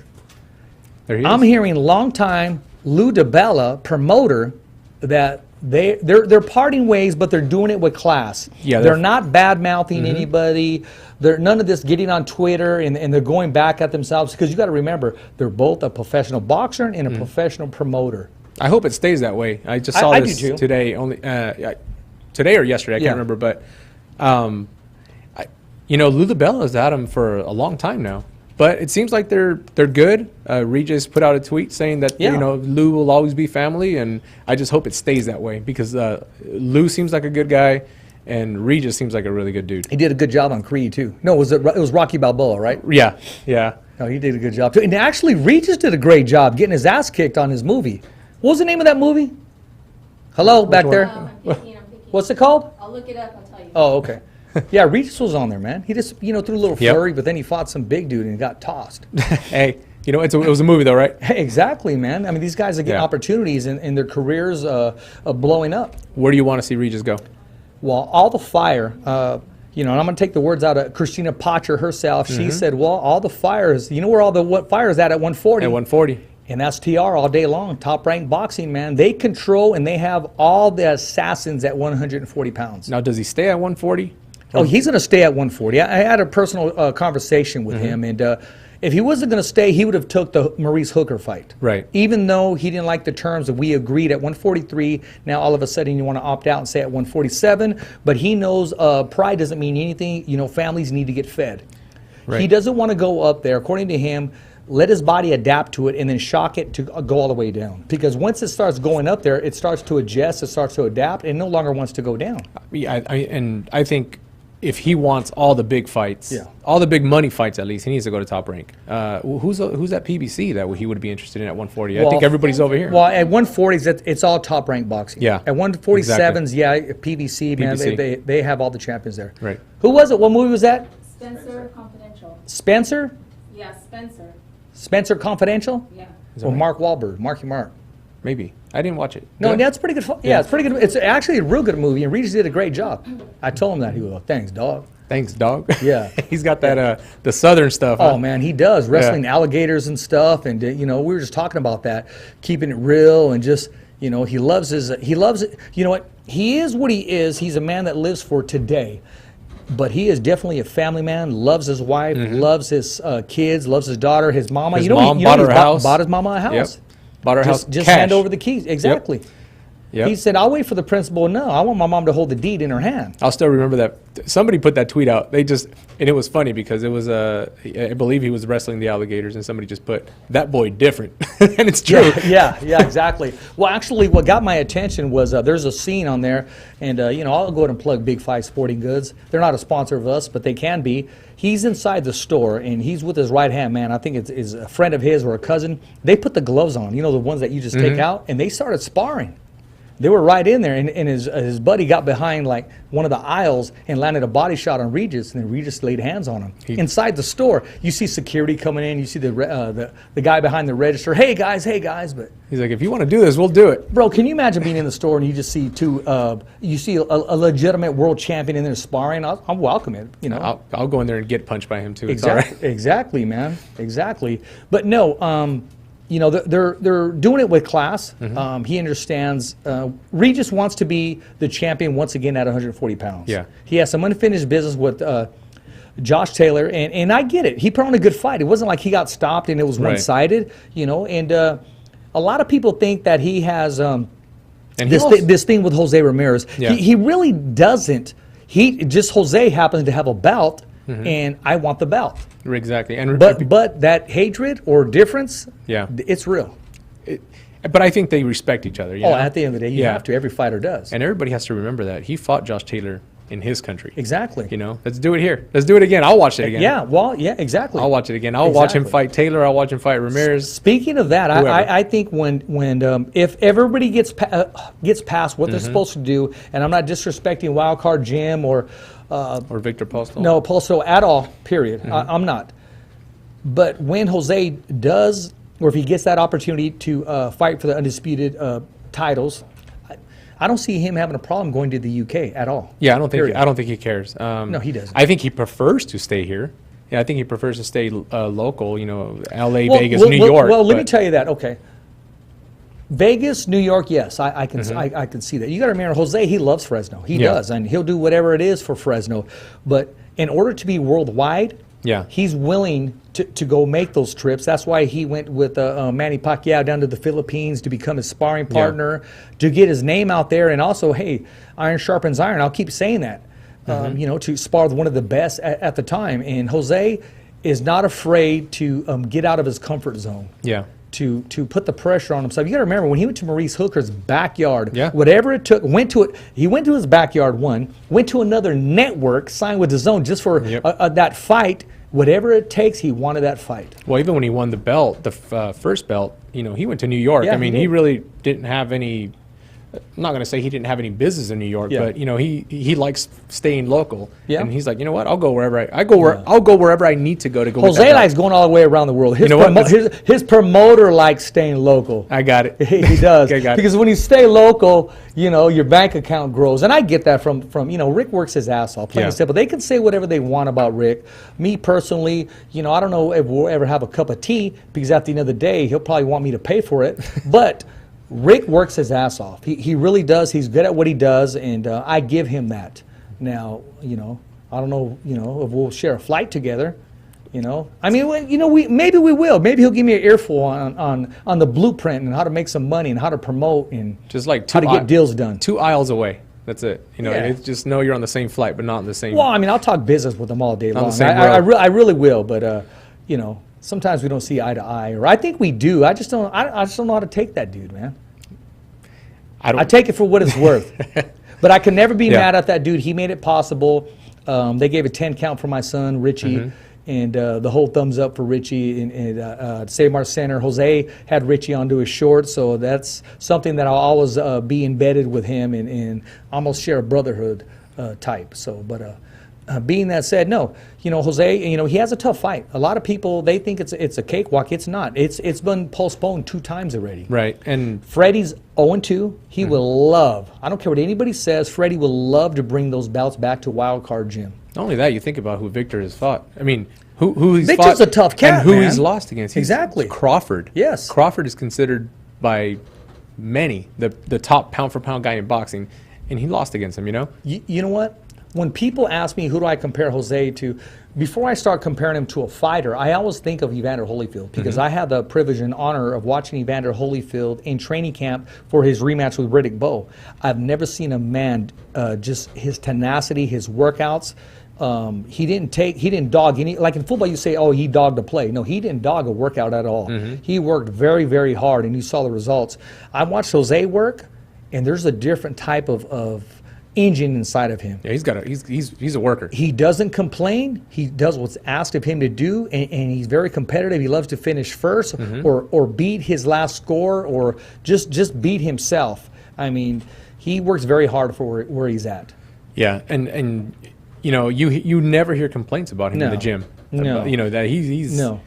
[SPEAKER 3] There he is.
[SPEAKER 2] I'm hearing longtime Lou DiBella promoter that they're parting ways, but they're doing it with class.
[SPEAKER 3] Yeah,
[SPEAKER 2] they're not bad-mouthing anybody. They're none of this getting on Twitter and they're going back at themselves, because you got to remember, they're both a professional boxer and a professional promoter.
[SPEAKER 3] I hope it stays that way. I just saw this today, today or yesterday, I can't remember, but Lou DiBella's at him for a long time now. But it seems like they're good. Regis put out a tweet saying that Lou will always be family, and I just hope it stays that way, because Lou seems like a good guy, and Regis seems like a really good dude.
[SPEAKER 2] He did a good job on Creed too. No, it was Rocky Balboa, right?
[SPEAKER 3] Yeah.
[SPEAKER 2] No, he did a good job too. And actually, Regis did a great job getting his ass kicked on his movie. What was the name of that movie? Hello, back there.
[SPEAKER 4] I'm picking.
[SPEAKER 2] What's it called?
[SPEAKER 4] I'll look it up. I'll tell you.
[SPEAKER 2] Oh, okay. Yeah, Regis was on there, man. He just, threw a little flurry, but then he fought some big dude and got tossed.
[SPEAKER 3] Hey, it was a movie though, right?
[SPEAKER 2] Hey, exactly, man. I mean, these guys are getting opportunities and their careers blowing up.
[SPEAKER 3] Where do you want to see Regis go?
[SPEAKER 2] Well, all the fire, and I'm going to take the words out of Christina Potcher herself. She said, well, all the fires, where all the fire is at 140?
[SPEAKER 3] At 140.
[SPEAKER 2] And that's TR all day long, top-ranked boxing, man. They control and they have all the assassins at 140 pounds.
[SPEAKER 3] Now, does he stay at 140?
[SPEAKER 2] Oh, he's going to stay at 140. I had a personal conversation with him, and if he wasn't going to stay, he would have took the Maurice Hooker fight.
[SPEAKER 3] Right.
[SPEAKER 2] Even though he didn't like the terms that we agreed at 143, now all of a sudden you want to opt out and stay at 147. But he knows pride doesn't mean anything. Families need to get fed. Right. He doesn't want to go up there, according to him, let his body adapt to it and then shock it to go all the way down. Because once it starts going up there, it starts to adjust, it starts to adapt, and no longer wants to go down.
[SPEAKER 3] Yeah, I think if he wants all the big fights, all the big money fights at least, he needs to go to Top Rank. Who's at PBC that he would be interested in at 140? I think everybody's over here.
[SPEAKER 2] Well, at 140s, it's all Top Rank boxing.
[SPEAKER 3] Yeah.
[SPEAKER 2] At 147s, PBC, man, they have all the champions there.
[SPEAKER 3] Right.
[SPEAKER 2] Who was it? What movie was that?
[SPEAKER 4] Spencer Confidential.
[SPEAKER 2] Spencer?
[SPEAKER 4] Yeah, Spencer.
[SPEAKER 2] Spencer Confidential?
[SPEAKER 4] Yeah.
[SPEAKER 2] Or Mark Wahlberg, Marky Mark.
[SPEAKER 3] Maybe. I didn't watch it.
[SPEAKER 2] No, that's pretty good. Yeah, it's pretty good. It's actually a real good movie, and Regis did a great job. I told him that. He was like, thanks, dog.
[SPEAKER 3] Thanks, dog.
[SPEAKER 2] Yeah.
[SPEAKER 3] He's got that, the Southern stuff.
[SPEAKER 2] Oh, man, he does. Wrestling alligators and stuff. And, we were just talking about that, keeping it real and just, he loves it. You know what? He is what he is. He's a man that lives for today. But he is definitely a family man, loves his wife, loves his kids, loves his daughter, his mama.
[SPEAKER 3] His mom bought her house.
[SPEAKER 2] Bought his mama a house.
[SPEAKER 3] Yep. Bought her house
[SPEAKER 2] Just
[SPEAKER 3] cash.
[SPEAKER 2] hand over the keys. Exactly.
[SPEAKER 3] Yep.
[SPEAKER 2] He said, I'll wait for the principal. No, I want my mom to hold the deed in her hand.
[SPEAKER 3] I'll still remember that. Somebody put that tweet out. And it was funny because it was, I believe he was wrestling the alligators, and somebody just put, that boy different. And it's true.
[SPEAKER 2] Yeah, exactly. Well, actually, what got my attention was there's a scene on there, and, I'll go ahead and plug Big Five Sporting Goods. They're not a sponsor of us, but they can be. He's inside the store, and he's with his right-hand man. I think it's a friend of his or a cousin. They put the gloves on, the ones that you just take out, and they started sparring. They were right in there, and his buddy got behind like one of the aisles and landed a body shot on Regis, and then Regis laid hands on him. Inside the store, you see security coming in, you see the guy behind the register, hey guys, but
[SPEAKER 3] He's like, if you want to do this, we'll do it.
[SPEAKER 2] bro, can you imagine being in the store and you just see you see a legitimate world champion in there sparring? I'm welcome it, you know.
[SPEAKER 3] I'll go in there and get punched by him too. It's
[SPEAKER 2] Exactly,
[SPEAKER 3] all right.
[SPEAKER 2] exactly, man, exactly. But no, you know, they're doing it with class. He understands. Regis wants to be the champion once again at 140 pounds.
[SPEAKER 3] Yeah.
[SPEAKER 2] He has some unfinished business with Josh Taylor, and I get it. He put on a good fight. It wasn't like he got stopped and it was
[SPEAKER 3] Right.
[SPEAKER 2] one-sided, you know. And a lot of people think that he has
[SPEAKER 3] And he
[SPEAKER 2] this
[SPEAKER 3] also-
[SPEAKER 2] this thing with Jose Ramirez.
[SPEAKER 3] Yeah.
[SPEAKER 2] He really doesn't. Jose happens to have a belt, and I want the belt.
[SPEAKER 3] Exactly. And
[SPEAKER 2] But that hatred or difference,
[SPEAKER 3] Yeah.
[SPEAKER 2] it's real.
[SPEAKER 3] but I think they respect each other. You know?
[SPEAKER 2] At the end of the day, you
[SPEAKER 3] Yeah.
[SPEAKER 2] have to. Every fighter does.
[SPEAKER 3] And everybody has to remember that he fought Josh Taylor in his country.
[SPEAKER 2] Exactly.
[SPEAKER 3] You know, let's do it here. Let's do it again. I'll watch it again.
[SPEAKER 2] Yeah. Well. Yeah. Exactly.
[SPEAKER 3] I'll watch it again. I'll watch him
[SPEAKER 2] Exactly.
[SPEAKER 3] fight Taylor. I'll watch him fight Ramirez.
[SPEAKER 2] Speaking of that,
[SPEAKER 3] Whoever.
[SPEAKER 2] I think when if everybody gets past what they're supposed to do, and I'm not disrespecting Wildcard Jim or
[SPEAKER 3] Victor Postol.
[SPEAKER 2] no Pulso at all. Period. I'm not. But when Jose does, or if he gets that opportunity to fight for the undisputed titles, I don't see him having a problem going to the UK at all.
[SPEAKER 3] Yeah, I don't
[SPEAKER 2] Period.
[SPEAKER 3] think he cares.
[SPEAKER 2] No, he doesn't.
[SPEAKER 3] I think he prefers to stay here. Yeah, I think he prefers to stay local. You know, L.A.,
[SPEAKER 2] Well,
[SPEAKER 3] Vegas,
[SPEAKER 2] well,
[SPEAKER 3] New
[SPEAKER 2] well,
[SPEAKER 3] York.
[SPEAKER 2] Well, let me
[SPEAKER 3] but-
[SPEAKER 2] tell you that. Okay. Vegas, New York, yes, I can I can see that. You got to remember, Jose, he loves Fresno. He
[SPEAKER 3] Yeah.
[SPEAKER 2] does, and he'll do whatever it is for Fresno. But in order to be worldwide,
[SPEAKER 3] Yeah.
[SPEAKER 2] he's willing to go make those trips. That's why he went with Manny Pacquiao down to the Philippines to become his sparring partner, to get his name out there, and also, hey, iron sharpens iron. I'll keep saying that. You know, to spar with one of the best at the time. And Jose is not afraid to get out of his comfort zone.
[SPEAKER 3] Yeah.
[SPEAKER 2] To put the pressure on himself. You got to remember when he went to Maurice Hooker's backyard,
[SPEAKER 3] Yeah.
[SPEAKER 2] whatever it took, went to it. He went to his backyard went to another network, signed with DAZN just for
[SPEAKER 3] Yep.
[SPEAKER 2] that fight. Whatever it takes, he wanted that fight.
[SPEAKER 3] Well, even when he won the belt, the first belt, you know, he went to New York.
[SPEAKER 2] Yeah,
[SPEAKER 3] I mean,
[SPEAKER 2] he
[SPEAKER 3] he
[SPEAKER 2] did.
[SPEAKER 3] really didn't have any. I'm not going to say he didn't have any business in New York,
[SPEAKER 2] Yeah.
[SPEAKER 3] but you know, he likes staying local.
[SPEAKER 2] Yeah.
[SPEAKER 3] And he's like, you know what? I'll go wherever I'll go wherever I need to go get that
[SPEAKER 2] Jose
[SPEAKER 3] belt.
[SPEAKER 2] likes going all the way around the world. His,
[SPEAKER 3] You know what?
[SPEAKER 2] his promoter likes staying local.
[SPEAKER 3] I got it.
[SPEAKER 2] He does.
[SPEAKER 3] Okay, got it.
[SPEAKER 2] Because when you stay local, you know, your bank account grows. And I get that from you know, Rick works his ass off, plain
[SPEAKER 3] Yeah.
[SPEAKER 2] and simple. They can say whatever they want about Rick. Me personally, you know, I don't know if we'll ever have a cup of tea because at the end of the day, he'll probably want me to pay for it. But Rick works his ass off. He really does. He's good at what he does, and I give him that. Now, you know, I don't know, you know, if we'll share a flight together. You know, I mean, you know, maybe we will. Maybe he'll give me an earful on the blueprint and how to make some money and how to promote and
[SPEAKER 3] Just like
[SPEAKER 2] how to get deals done.
[SPEAKER 3] 2 aisles away. That's it. You know,
[SPEAKER 2] Yeah.
[SPEAKER 3] it's just know you're on the same flight, but not on the same.
[SPEAKER 2] Well, I mean, I'll talk business with them all day long.
[SPEAKER 3] the same
[SPEAKER 2] I
[SPEAKER 3] road.
[SPEAKER 2] really will, but you know, sometimes we don't see eye to eye, or I think we do. I just don't know how to take that dude, man. I take it for what it's worth. But I can never be
[SPEAKER 3] Yeah.
[SPEAKER 2] mad at that dude. He made it possible. They gave a 10 count for my son, Richie, and the whole thumbs up for Richie. And Save Mart Center, Jose had Richie onto his short, so that's something that I'll always be embedded with him and almost share a brotherhood type. So, but being that said, no, you know, Jose, you know, he has a tough fight. A lot of people, they think it's a cakewalk. It's not. It's been postponed 2 times already.
[SPEAKER 3] Right. And
[SPEAKER 2] Freddie's 0-2. He will love, I don't care what anybody says, Freddie will love to bring those belts back to Wildcard Gym.
[SPEAKER 3] not only that, you think about who Victor has fought. I mean, who he's
[SPEAKER 2] Victor's
[SPEAKER 3] fought
[SPEAKER 2] a tough cat,
[SPEAKER 3] and who
[SPEAKER 2] man.
[SPEAKER 3] he's lost against.
[SPEAKER 2] Exactly.
[SPEAKER 3] Crawford.
[SPEAKER 2] Yes.
[SPEAKER 3] Crawford is considered by many the top pound for pound guy in boxing, and he lost against him. You know.
[SPEAKER 2] You know what? When people ask me who do I compare Jose to, before I start comparing him to a fighter, I always think of Evander Holyfield because I had the privilege and honor of watching Evander Holyfield in training camp for his rematch with Riddick Bowe. I've never seen a man just his tenacity, his workouts. He didn't dog any, like in football you say, oh, he dogged a play. No, he didn't dog a workout at all. He worked very, very hard and you saw the results. I watched Jose work and there's a different type of engine inside of him.
[SPEAKER 3] Yeah, he's a worker.
[SPEAKER 2] He doesn't complain. He does what's asked of him to do, and he's very competitive. He loves to finish first or beat his last score or just beat himself. I mean, he works very hard for where he's at.
[SPEAKER 3] Yeah, and you never hear complaints about him in the
[SPEAKER 2] No.
[SPEAKER 3] gym.
[SPEAKER 2] No.
[SPEAKER 3] That he's
[SPEAKER 2] No.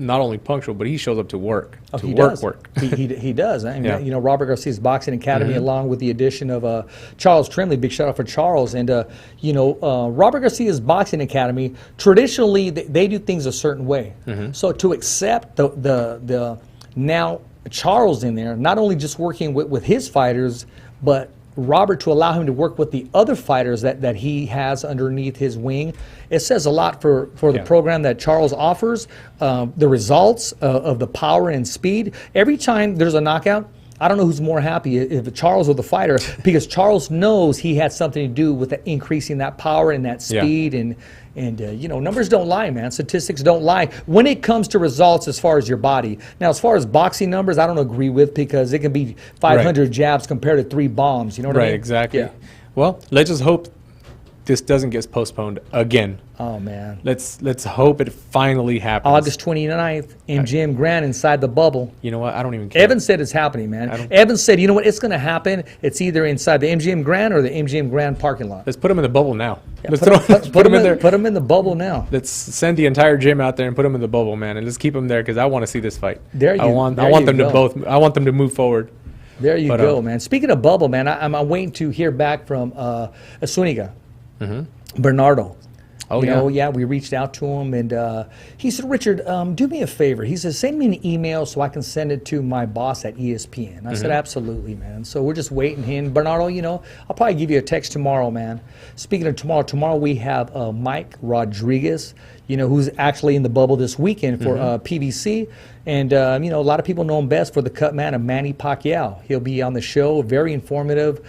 [SPEAKER 3] not only punctual, but he shows up to work.
[SPEAKER 2] Oh, he
[SPEAKER 3] work.
[SPEAKER 2] does. He does. I mean,
[SPEAKER 3] Yeah.
[SPEAKER 2] Robert Garcia's Boxing Academy, along with the addition of Charles Trimley. Big shout out for Charles. And Robert Garcia's Boxing Academy. Traditionally, they do things a certain way. So to accept the now Charles in there, not only just working with his fighters, but Robert to allow him to work with the other fighters that he has underneath his wing, it says a lot for the program that Charles offers, the results of the power and speed. Every time there's a knockout, I don't know who's more happy, if Charles or the fighter, because Charles knows he had something to do with increasing that power and that speed. And numbers don't lie, man. Statistics don't lie when it comes to results as far as your body. Now, as far as boxing numbers, I don't agree with, because it can be 500 jabs compared to 3 bombs. You know what I mean?
[SPEAKER 3] Right, exactly.
[SPEAKER 2] Yeah.
[SPEAKER 3] Well, let's just hope this doesn't get postponed again.
[SPEAKER 2] Oh, man.
[SPEAKER 3] Let's hope it finally happens.
[SPEAKER 2] August 29th, MGM Grand inside the bubble.
[SPEAKER 3] You know what? I don't even care.
[SPEAKER 2] Evan said it's happening, man. Evan said, you know what? It's going to happen. It's either inside the MGM Grand or the MGM Grand parking lot.
[SPEAKER 3] Let's put him in the bubble now.
[SPEAKER 2] Yeah,
[SPEAKER 3] Let's
[SPEAKER 2] put him in there. Put him in the bubble now.
[SPEAKER 3] Let's send the entire gym out there and put them in the bubble, man, and let's keep them there, because I want to see this fight.
[SPEAKER 2] I
[SPEAKER 3] want them to move forward.
[SPEAKER 2] There you go, man. Speaking of bubble, man, I'm waiting to hear back from Asuniga, Bernardo.
[SPEAKER 3] Oh,
[SPEAKER 2] we reached out to him, and he said, Richard, do me a favor. He says, send me an email so I can send it to my boss at ESPN. I said, absolutely, man. So we're just waiting. And Bernardo, I'll probably give you a text tomorrow, man. Speaking of tomorrow we have Mike Rodriguez, who's actually in the bubble this weekend for PBC. And, a lot of people know him best for the cut man of Manny Pacquiao. He'll be on the show, very informative.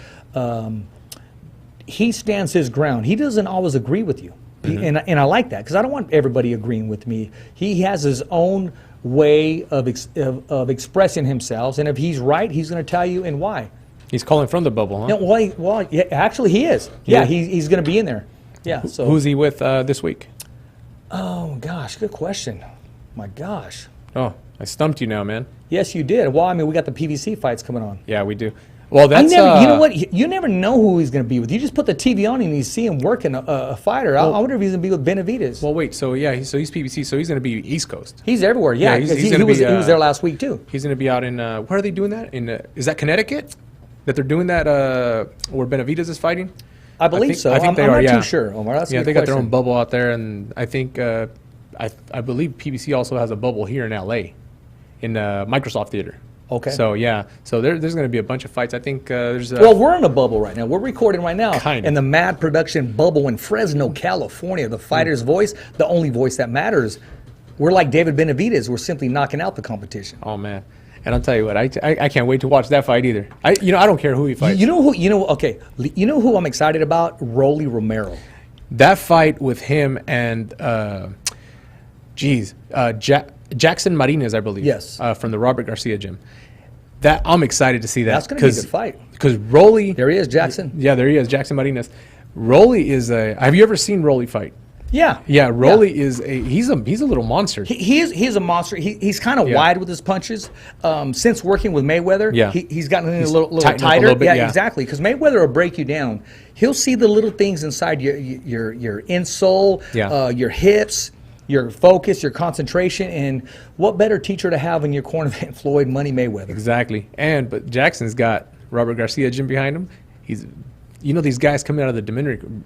[SPEAKER 2] He stands his ground. He doesn't always agree with you. And I like that, because I don't want everybody agreeing with me. He has his own way of expressing himself, and if he's right, he's going to tell you and why.
[SPEAKER 3] He's calling from the bubble, huh?
[SPEAKER 2] No, yeah, actually he is. Yeah, he's going to be in there. Yeah. So
[SPEAKER 3] who's he with this week?
[SPEAKER 2] Oh gosh, good question. My gosh.
[SPEAKER 3] Oh, I stumped you now, man.
[SPEAKER 2] Yes, you did. Well, I mean, we got the PVC fights coming on.
[SPEAKER 3] Yeah, we do. Well, that's
[SPEAKER 2] you know what? You never know who he's going to be with. You just put the TV on and you see him working a fighter. I wonder if he's going to be with Benavidez.
[SPEAKER 3] Well, wait. So he's PBC. So he's going to be East Coast.
[SPEAKER 2] He's everywhere. Yeah, he was there last week too.
[SPEAKER 3] He's going to be out in where are they doing that? Is that Connecticut? That they're doing that where Benavidez is fighting?
[SPEAKER 2] I believe so.
[SPEAKER 3] I think they
[SPEAKER 2] I'm
[SPEAKER 3] are.
[SPEAKER 2] not too sure, Omar. That's a good
[SPEAKER 3] they got their
[SPEAKER 2] question.
[SPEAKER 3] own bubble out there, and I think I believe PBC also has a bubble here in LA, in Microsoft Theater.
[SPEAKER 2] Okay.
[SPEAKER 3] So there's going to be a bunch of fights. I think there's.
[SPEAKER 2] Well, we're in a bubble right now. We're recording right now
[SPEAKER 3] Kind of.
[SPEAKER 2] in the Mad Production bubble in Fresno, California. The fighter's voice, the only voice that matters. We're like David Benavidez. We're simply knocking out the competition.
[SPEAKER 3] Oh man, and I'll tell you what, I can't wait to watch that fight either. I don't care who he fights.
[SPEAKER 2] You know who I'm excited about? Rolly Romero.
[SPEAKER 3] That fight with him and Jackson Martinez, I believe.
[SPEAKER 2] Yes.
[SPEAKER 3] From the Robert Garcia gym. That I'm excited to see that.
[SPEAKER 2] That's going to be a good fight.
[SPEAKER 3] Because Rolly.
[SPEAKER 2] There he is, Jackson.
[SPEAKER 3] Yeah, there he is, Jackson Martinez. Rolly is a. Have you ever seen Rolly fight?
[SPEAKER 2] Yeah.
[SPEAKER 3] Yeah, Rolly is a. He's a little monster.
[SPEAKER 2] He's a monster. He's kind of wide with his punches. Since working with Mayweather, he's gotten a little
[SPEAKER 3] tightened up
[SPEAKER 2] tighter.
[SPEAKER 3] a little bit,
[SPEAKER 2] yeah,
[SPEAKER 3] yeah.
[SPEAKER 2] Exactly. Because Mayweather will break you down. He'll see the little things inside your insole, your hips, your focus, your concentration, and what better teacher to have in your corner than Floyd Money Mayweather?
[SPEAKER 3] Exactly. But Jackson's got Robert Garcia gym behind him. He's, these guys coming out of the Dominican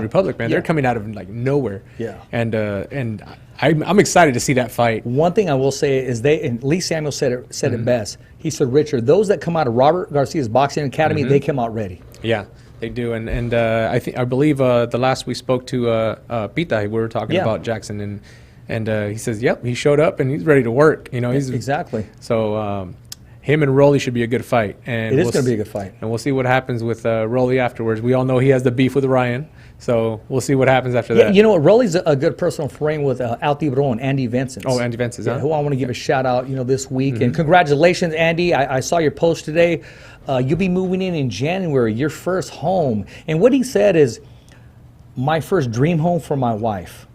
[SPEAKER 3] Republic, man. They're coming out of like nowhere.
[SPEAKER 2] Yeah.
[SPEAKER 3] And I'm excited to see that fight.
[SPEAKER 2] One thing I will say is and Lee Samuel said it best. He said, Richard, those that come out of Robert Garcia's Boxing Academy, they come out ready.
[SPEAKER 3] Yeah. They do, and I believe the last we spoke to Pita, we were talking about Jackson, and he says, yep, he showed up and he's ready to work. He's
[SPEAKER 2] exactly.
[SPEAKER 3] So him and Rolly should be a good fight, and
[SPEAKER 2] it is going to be a good fight.
[SPEAKER 3] And we'll see what happens with Rolly afterwards. We all know he has the beef with Ryan, so we'll see what happens after that.
[SPEAKER 2] You know what? Rolly's a good personal frame with Altibro and Andy Vincent.
[SPEAKER 3] Oh, Andy Vincent,
[SPEAKER 2] who I want to give a shout out. This week, and congratulations, Andy. I saw your post today. You'll be moving in January, your first home. And what he said is, my first dream home for my wife.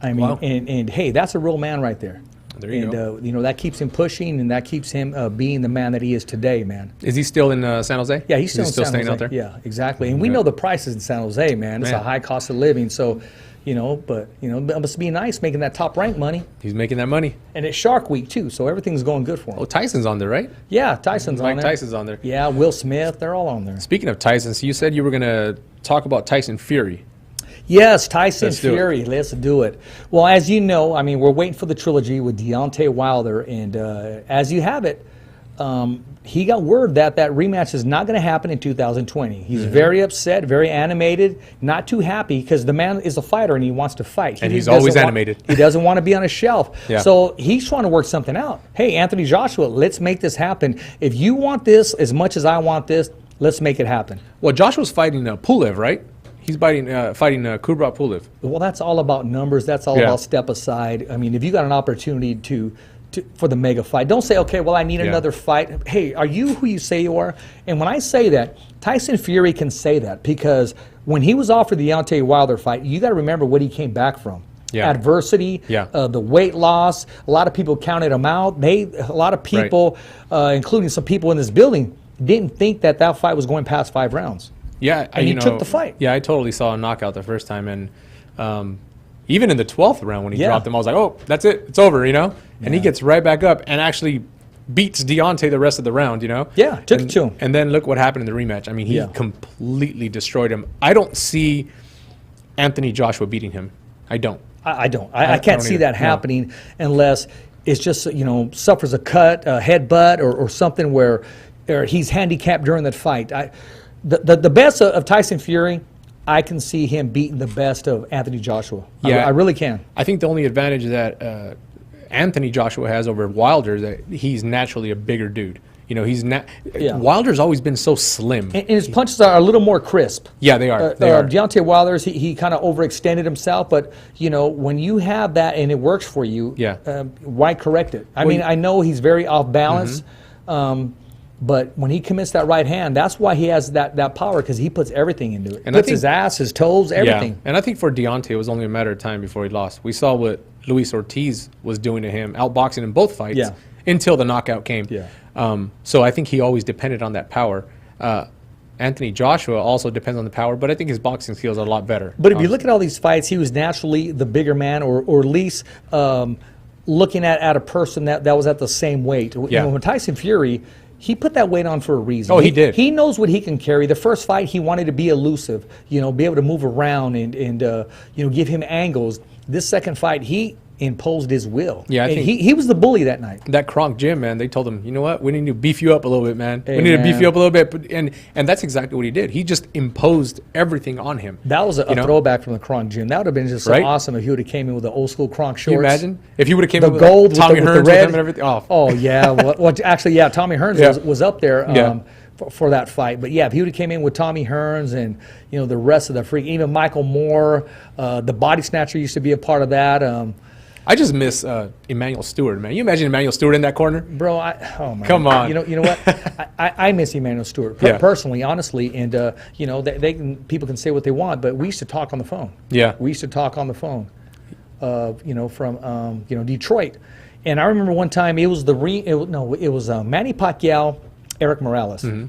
[SPEAKER 2] I mean,
[SPEAKER 3] wow.
[SPEAKER 2] and hey, that's a real man right there.
[SPEAKER 3] There you go.
[SPEAKER 2] And that keeps him pushing, and that keeps him being the man that he is today, man.
[SPEAKER 3] Is he still in San Jose?
[SPEAKER 2] Yeah, he's still in San
[SPEAKER 3] staying
[SPEAKER 2] Jose.
[SPEAKER 3] out there.
[SPEAKER 2] Yeah, exactly. And we know the prices in San Jose, man. It's a high cost of living. So, but it must be nice making that top rank money.
[SPEAKER 3] He's making that money.
[SPEAKER 2] And it's Shark Week too, so everything's going good for him.
[SPEAKER 3] Oh, Tyson's on there, right?
[SPEAKER 2] Yeah, Tyson's on there.
[SPEAKER 3] Mike Tyson's on there.
[SPEAKER 2] Yeah, Will Smith, they're all on there.
[SPEAKER 3] Speaking of Tyson, so you said you were going to talk about Tyson Fury.
[SPEAKER 2] Yes, Tyson
[SPEAKER 3] Let's do it.
[SPEAKER 2] Fury. Let's do it. Well, as you know, I mean, we're waiting for the trilogy with Deontay Wilder, and as you have it, he got word that rematch is not going to happen in 2020. He's very upset, very animated, not too happy because the man is a fighter and he wants to fight.
[SPEAKER 3] And he's always
[SPEAKER 2] doesn't
[SPEAKER 3] animated.
[SPEAKER 2] He doesn't want to be on a shelf.
[SPEAKER 3] Yeah.
[SPEAKER 2] So he's trying to work something out. Hey, Anthony Joshua, let's make this happen. If you want this as much as I want this, let's make it happen.
[SPEAKER 3] Well, Joshua's fighting Pulev, right? He's fighting Kubrat Pulev.
[SPEAKER 2] Well, that's all about numbers. That's all about step aside. I mean, if you got an opportunity for the mega fight, don't say, okay, well, I need another fight. Hey, are you who you say you are? And when I say that, Tyson Fury can say that because when he was offered the Deontay Wilder fight, you got to remember what he came back from.
[SPEAKER 3] Yeah.
[SPEAKER 2] Adversity, the weight loss. A lot of people counted him out. A lot of people, including some people in this building, didn't think that fight was going past 5 rounds.
[SPEAKER 3] Yeah,
[SPEAKER 2] and he took the fight.
[SPEAKER 3] Yeah, I totally saw a knockout the first time, and even in the 12th round when he dropped him, I was like, oh, that's it, it's over, And he gets right back up and actually beats Deontay the rest of the round,
[SPEAKER 2] Yeah, took it to him.
[SPEAKER 3] And then look what happened in the rematch. I mean, he completely destroyed him. I don't see Anthony Joshua beating him. I don't.
[SPEAKER 2] I don't. I can't see that happening unless it's just, suffers a cut, a headbutt, or something where he's handicapped during that fight. The best of Tyson Fury, I can see him beating the best of Anthony Joshua.
[SPEAKER 3] Yeah,
[SPEAKER 2] I really can.
[SPEAKER 3] I think the only advantage that Anthony Joshua has over Wilder is that he's naturally a bigger dude. He's Wilder's always been so slim.
[SPEAKER 2] And his punches are a little more crisp.
[SPEAKER 3] Yeah, they are.
[SPEAKER 2] Deontay Wilder's, he kind of overextended himself, but, when you have that and it works for you, why correct it? I mean, I know he's very off balance, but when he commits that right hand, that's why he has that power, because he puts everything into it. And puts his ass, his toes, everything.
[SPEAKER 3] Yeah. And I think for Deontay, it was only a matter of time before he lost. We saw what Luis Ortiz was doing to him, outboxing in both fights until the knockout came. Yeah. So I think he always depended on that power. Anthony Joshua also depends on the power, but I think his boxing skills are a lot better.
[SPEAKER 2] But if you look at all these fights, he was naturally the bigger man, or at least looking at a person that was at the same weight. When Tyson Fury, he put that weight on for a reason.
[SPEAKER 3] Oh, he did.
[SPEAKER 2] He knows what he can carry. The first fight, he wanted to be elusive, be able to move around and give him angles. This second fight, he imposed his will. Yeah, I think he was the bully that night.
[SPEAKER 3] That Kronk gym, man, they told him, you know what, we need to beef you up a little bit, man. We need to beef you up a little bit. And that's exactly what he did. He just imposed everything on him.
[SPEAKER 2] That was a throwback from the Kronk gym. That would have been just so awesome if he would have came in with the old school Kronk shorts.
[SPEAKER 3] Can you imagine? If he would have came in with
[SPEAKER 2] gold
[SPEAKER 3] Tommy
[SPEAKER 2] with
[SPEAKER 3] Hearns
[SPEAKER 2] the red
[SPEAKER 3] with him and everything.
[SPEAKER 2] Oh yeah. Well, actually, Tommy Hearns was up there. For that fight. But if he would have came in with Tommy Hearns and the rest of the freak, even Michael Moore, the body snatcher used to be a part of that.
[SPEAKER 3] I just miss Emmanuel Stewart, man. You imagine Emmanuel Stewart in that corner,
[SPEAKER 2] bro? Come
[SPEAKER 3] on.
[SPEAKER 2] You know what? I miss Emmanuel Stewart personally, honestly, and people can say what they want, but we used to talk on the phone. Yeah, we used to talk on the phone. From Detroit, and I remember one time it was Manny Pacquiao, Eric Morales. Mm-hmm.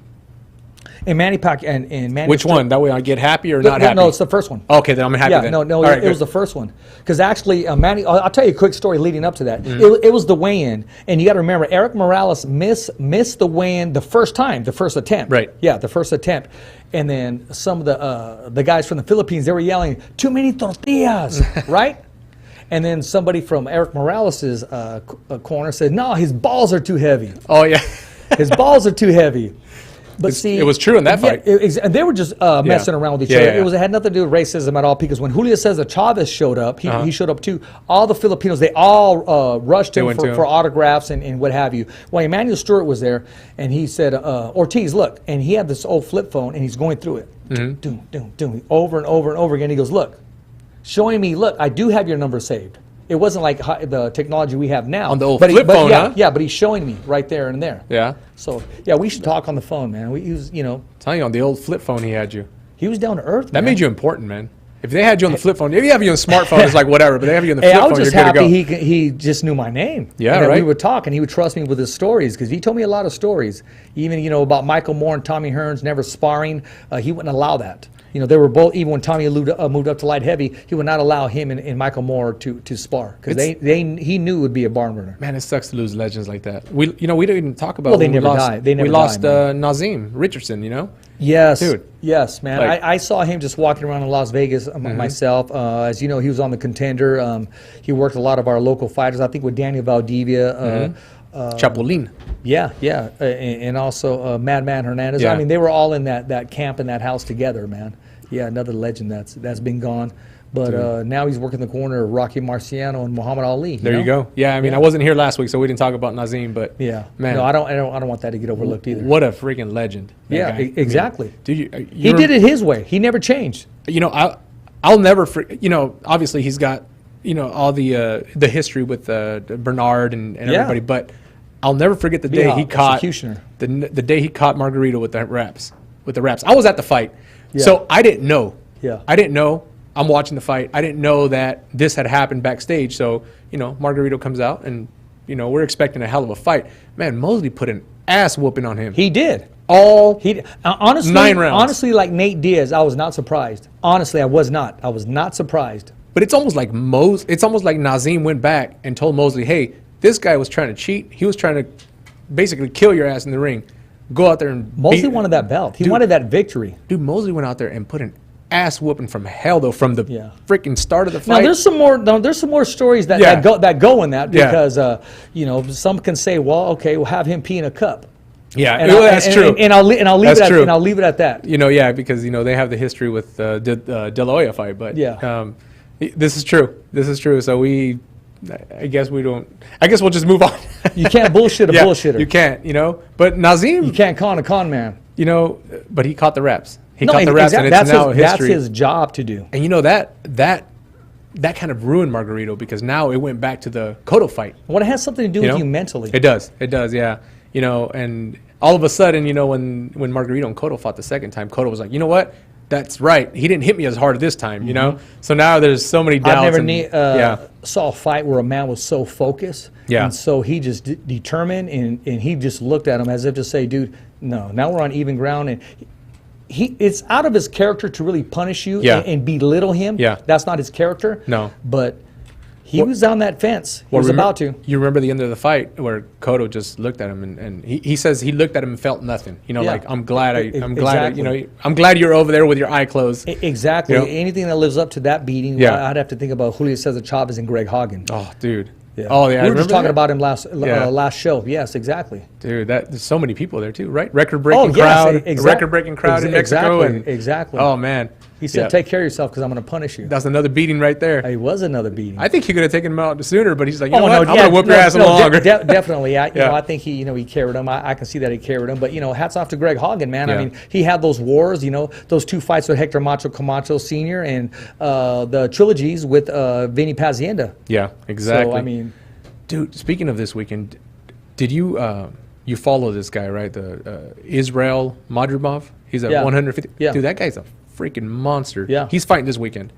[SPEAKER 2] And Manny Pacquiao and Manny.
[SPEAKER 3] Which one? That way I get happy or not happy?
[SPEAKER 2] No, it's the first one.
[SPEAKER 3] Okay, then I'm happy.
[SPEAKER 2] Yeah,
[SPEAKER 3] then.
[SPEAKER 2] It was the first one. Because actually, Manny. I'll tell you a quick story leading up to that. Mm-hmm. It was the weigh-in, and you got to remember, Eric Morales missed the weigh-in the first time, the first attempt. Right. Yeah, the first attempt, and then some of the guys from the Philippines, they were yelling, "Too many tortillas!" Right. And then somebody from Eric Morales' corner said, "No, his balls are too heavy."
[SPEAKER 3] Oh yeah.
[SPEAKER 2] His balls are too heavy. But see,
[SPEAKER 3] it was true in that fight.
[SPEAKER 2] And they were just messing around with each other. It had nothing to do with racism at all, because when Julio Cesar Chavez showed up, he showed up too. All the Filipinos, they all rushed him for autographs and what have you. Well, Emmanuel Stewart was there, and he said, Ortiz, look. And he had this old flip phone, and he's going through it. Doom, over and over and over again. He goes, look, showing me, look, I do have your number saved. It wasn't like the technology we have now.
[SPEAKER 3] On the old flip phone, huh?
[SPEAKER 2] Yeah, but he's showing me right there and there.
[SPEAKER 3] Yeah.
[SPEAKER 2] So, we should talk on the phone, man. He was,
[SPEAKER 3] Telling you, on the old flip phone he had you.
[SPEAKER 2] He was down to earth,
[SPEAKER 3] That made you important, man. If they had you on the flip phone, if you have you on a smartphone, it's like whatever. But they have you on the
[SPEAKER 2] Hey,
[SPEAKER 3] flip
[SPEAKER 2] I
[SPEAKER 3] phone,
[SPEAKER 2] was just
[SPEAKER 3] you're good to go.
[SPEAKER 2] happy he just knew my name.
[SPEAKER 3] Yeah,
[SPEAKER 2] and that
[SPEAKER 3] right.
[SPEAKER 2] We would talk, and he would trust me with his stories because he told me a lot of stories. Even about Michael Moore and Tommy Hearns never sparring. He wouldn't allow that. They were both. Even when Tommy moved up to light heavy, he would not allow him and Michael Moore to spar because he knew it would be a barn burner.
[SPEAKER 3] Man, it sucks to lose legends like that. We didn't even talk about.
[SPEAKER 2] Well, they
[SPEAKER 3] when
[SPEAKER 2] never
[SPEAKER 3] we lost,
[SPEAKER 2] die. They never
[SPEAKER 3] We lost
[SPEAKER 2] die,
[SPEAKER 3] Nazim Richardson.
[SPEAKER 2] Yes,
[SPEAKER 3] Dude.
[SPEAKER 2] Yes, man.
[SPEAKER 3] Like-
[SPEAKER 2] I saw him just walking around in Las Vegas myself. As you know, he was on the Contender. He worked a lot of our local fighters. I think with Daniel Valdivia.
[SPEAKER 3] Chapulín.
[SPEAKER 2] Yeah, and also Madman Hernandez.
[SPEAKER 3] Yeah.
[SPEAKER 2] I mean, they were all in that camp in that house together, man. Yeah, another legend that's been gone. But now he's working the corner of Rocky Marciano and Muhammad Ali.
[SPEAKER 3] There you go. Yeah, I mean, I wasn't here last week, so we didn't talk about Nazim, but
[SPEAKER 2] Yeah,
[SPEAKER 3] man,
[SPEAKER 2] No, I don't want that to get overlooked either.
[SPEAKER 3] what a freaking legend. that
[SPEAKER 2] Yeah,
[SPEAKER 3] guy.
[SPEAKER 2] exactly.
[SPEAKER 3] I mean, dude,
[SPEAKER 2] He did it his way. He never changed.
[SPEAKER 3] I'll never obviously he's got all the history with Bernard and everybody, but I'll never forget the day
[SPEAKER 2] Yeah,
[SPEAKER 3] he caught
[SPEAKER 2] executioner.
[SPEAKER 3] the day he caught Margarito with the wraps. I was at the fight, so I didn't know.
[SPEAKER 2] Yeah.
[SPEAKER 3] I didn't know. I'm watching the fight. I didn't know that this had happened backstage. So Margarito comes out, and we're expecting a hell of a fight. Man, Mosley put an ass whooping on him.
[SPEAKER 2] He did.
[SPEAKER 3] Honestly, 9 rounds.
[SPEAKER 2] Honestly, like Nate Diaz, I was not surprised. Honestly, I was not. I was not surprised.
[SPEAKER 3] But it's almost like Nazim went back and told Mosley, "Hey, this guy was trying to cheat. He was trying to basically kill your ass in the ring. Go out there and
[SPEAKER 2] Mosley wanted that belt. He wanted that victory.
[SPEAKER 3] Dude, Mosley went out there and put an ass whooping from hell, though, from the freaking start of the fight.
[SPEAKER 2] Now there's some more. There's some more stories that go in that because some can say, well, okay, we'll have him pee in a cup.
[SPEAKER 3] Yeah,
[SPEAKER 2] And
[SPEAKER 3] that's true.
[SPEAKER 2] And I'll leave
[SPEAKER 3] That's
[SPEAKER 2] it at,
[SPEAKER 3] true.
[SPEAKER 2] and I'll leave it at that.
[SPEAKER 3] Because they have the history with De La Hoya fight, but this is true. This is true. So I guess we'll just move on.
[SPEAKER 2] You can't bullshit a bullshitter.
[SPEAKER 3] You can't, But Nazim,
[SPEAKER 2] You can't con a con man.
[SPEAKER 3] but he caught the reps. He caught the reps,
[SPEAKER 2] exactly.
[SPEAKER 3] and it's now a
[SPEAKER 2] That's
[SPEAKER 3] history.
[SPEAKER 2] his job to do.
[SPEAKER 3] And that kind of ruined Margarito because now it went back to the Cotto fight.
[SPEAKER 2] Well, it has something to do with you mentally.
[SPEAKER 3] It does, yeah. And all of a sudden, when Margarito and Cotto fought the second time, Cotto was like, you know what? That's right. He didn't hit me as hard this time, So now there's so many doubts.
[SPEAKER 2] I've never saw a fight where a man was so focused.
[SPEAKER 3] Yeah.
[SPEAKER 2] And so he just determined, and he just looked at him as if to say, dude, no, now we're on even ground. And it's out of his character to really punish you and belittle him.
[SPEAKER 3] Yeah.
[SPEAKER 2] That's not his character.
[SPEAKER 3] No.
[SPEAKER 2] But he was on that fence. He was about to.
[SPEAKER 3] You remember the end of the fight where Cotto just looked at him and he says he looked at him and felt nothing. Like I'm glad I'm glad you're over there with your eye closed.
[SPEAKER 2] Exactly. Anything that lives up to that beating, I'd have to think about Julio Cesar Chavez and Greg Hagen.
[SPEAKER 3] Oh, dude.
[SPEAKER 2] Yeah.
[SPEAKER 3] Oh, yeah.
[SPEAKER 2] We were just talking
[SPEAKER 3] that?
[SPEAKER 2] about him last show. Yes, exactly.
[SPEAKER 3] Dude, there's so many people there too, right? Record-breaking crowd. Record-breaking crowd in Mexico.
[SPEAKER 2] Exactly.
[SPEAKER 3] Oh, man.
[SPEAKER 2] He said, take care of yourself because I'm going to punish you.
[SPEAKER 3] That's another beating right there.
[SPEAKER 2] It was another beating.
[SPEAKER 3] I think he could have taken him out sooner, but he's like, I'm going to whoop your ass a little longer.
[SPEAKER 2] Definitely. I think he carried him. I can see that he carried him. But, hats off to Greg Hagen, man. I mean, he had those wars, those two fights with Hector Macho Camacho Sr. and the trilogies with Vinny Pazienda.
[SPEAKER 3] Yeah, exactly.
[SPEAKER 2] So, I mean...
[SPEAKER 3] Dude, speaking of this weekend, did you you follow this guy, right? The Israel Madrimov? He's at 150.
[SPEAKER 2] Yeah.
[SPEAKER 3] Dude, that guy's a freaking monster.
[SPEAKER 2] Yeah.
[SPEAKER 3] He's fighting this weekend.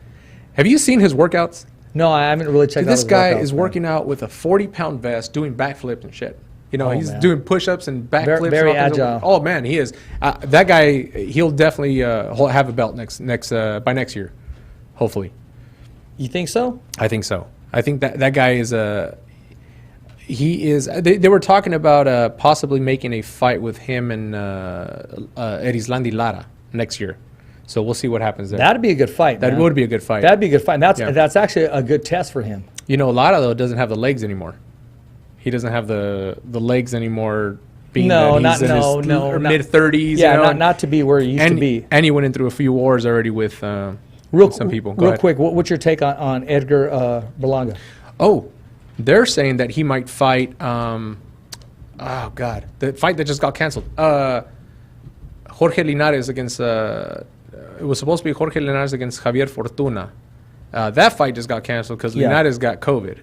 [SPEAKER 3] Have you seen his workouts?
[SPEAKER 2] No, I haven't really checked
[SPEAKER 3] Dude,
[SPEAKER 2] out
[SPEAKER 3] this
[SPEAKER 2] his
[SPEAKER 3] guy
[SPEAKER 2] workouts,
[SPEAKER 3] is
[SPEAKER 2] man.
[SPEAKER 3] working out with a 40-pound vest, doing backflips and shit. He's
[SPEAKER 2] man.
[SPEAKER 3] doing push-ups and backflips.
[SPEAKER 2] Very
[SPEAKER 3] and
[SPEAKER 2] agile.
[SPEAKER 3] Oh man, he is. That guy, he'll definitely have a belt by next year, hopefully.
[SPEAKER 2] You think so?
[SPEAKER 3] I think so. I think that guy is he is. They were talking about possibly making a fight with him and Erislandi Lara next year. So we'll see what happens there.
[SPEAKER 2] That'd be a good fight.
[SPEAKER 3] That would be a good fight.
[SPEAKER 2] That'd be a good fight. That's actually a good test for him.
[SPEAKER 3] Lara though doesn't have the legs anymore. He doesn't have the legs anymore. Being mid 30s.
[SPEAKER 2] Yeah, not to be where he used to be.
[SPEAKER 3] And he went in through a few wars already with some people.
[SPEAKER 2] Real quick, what's your take on Edgar Berlanga?
[SPEAKER 3] Oh, they're saying that he might fight. Oh God, the fight that just got canceled. Jorge Linares against. It was supposed to be Jorge Linares against Javier Fortuna. That fight just got canceled because Linares got COVID.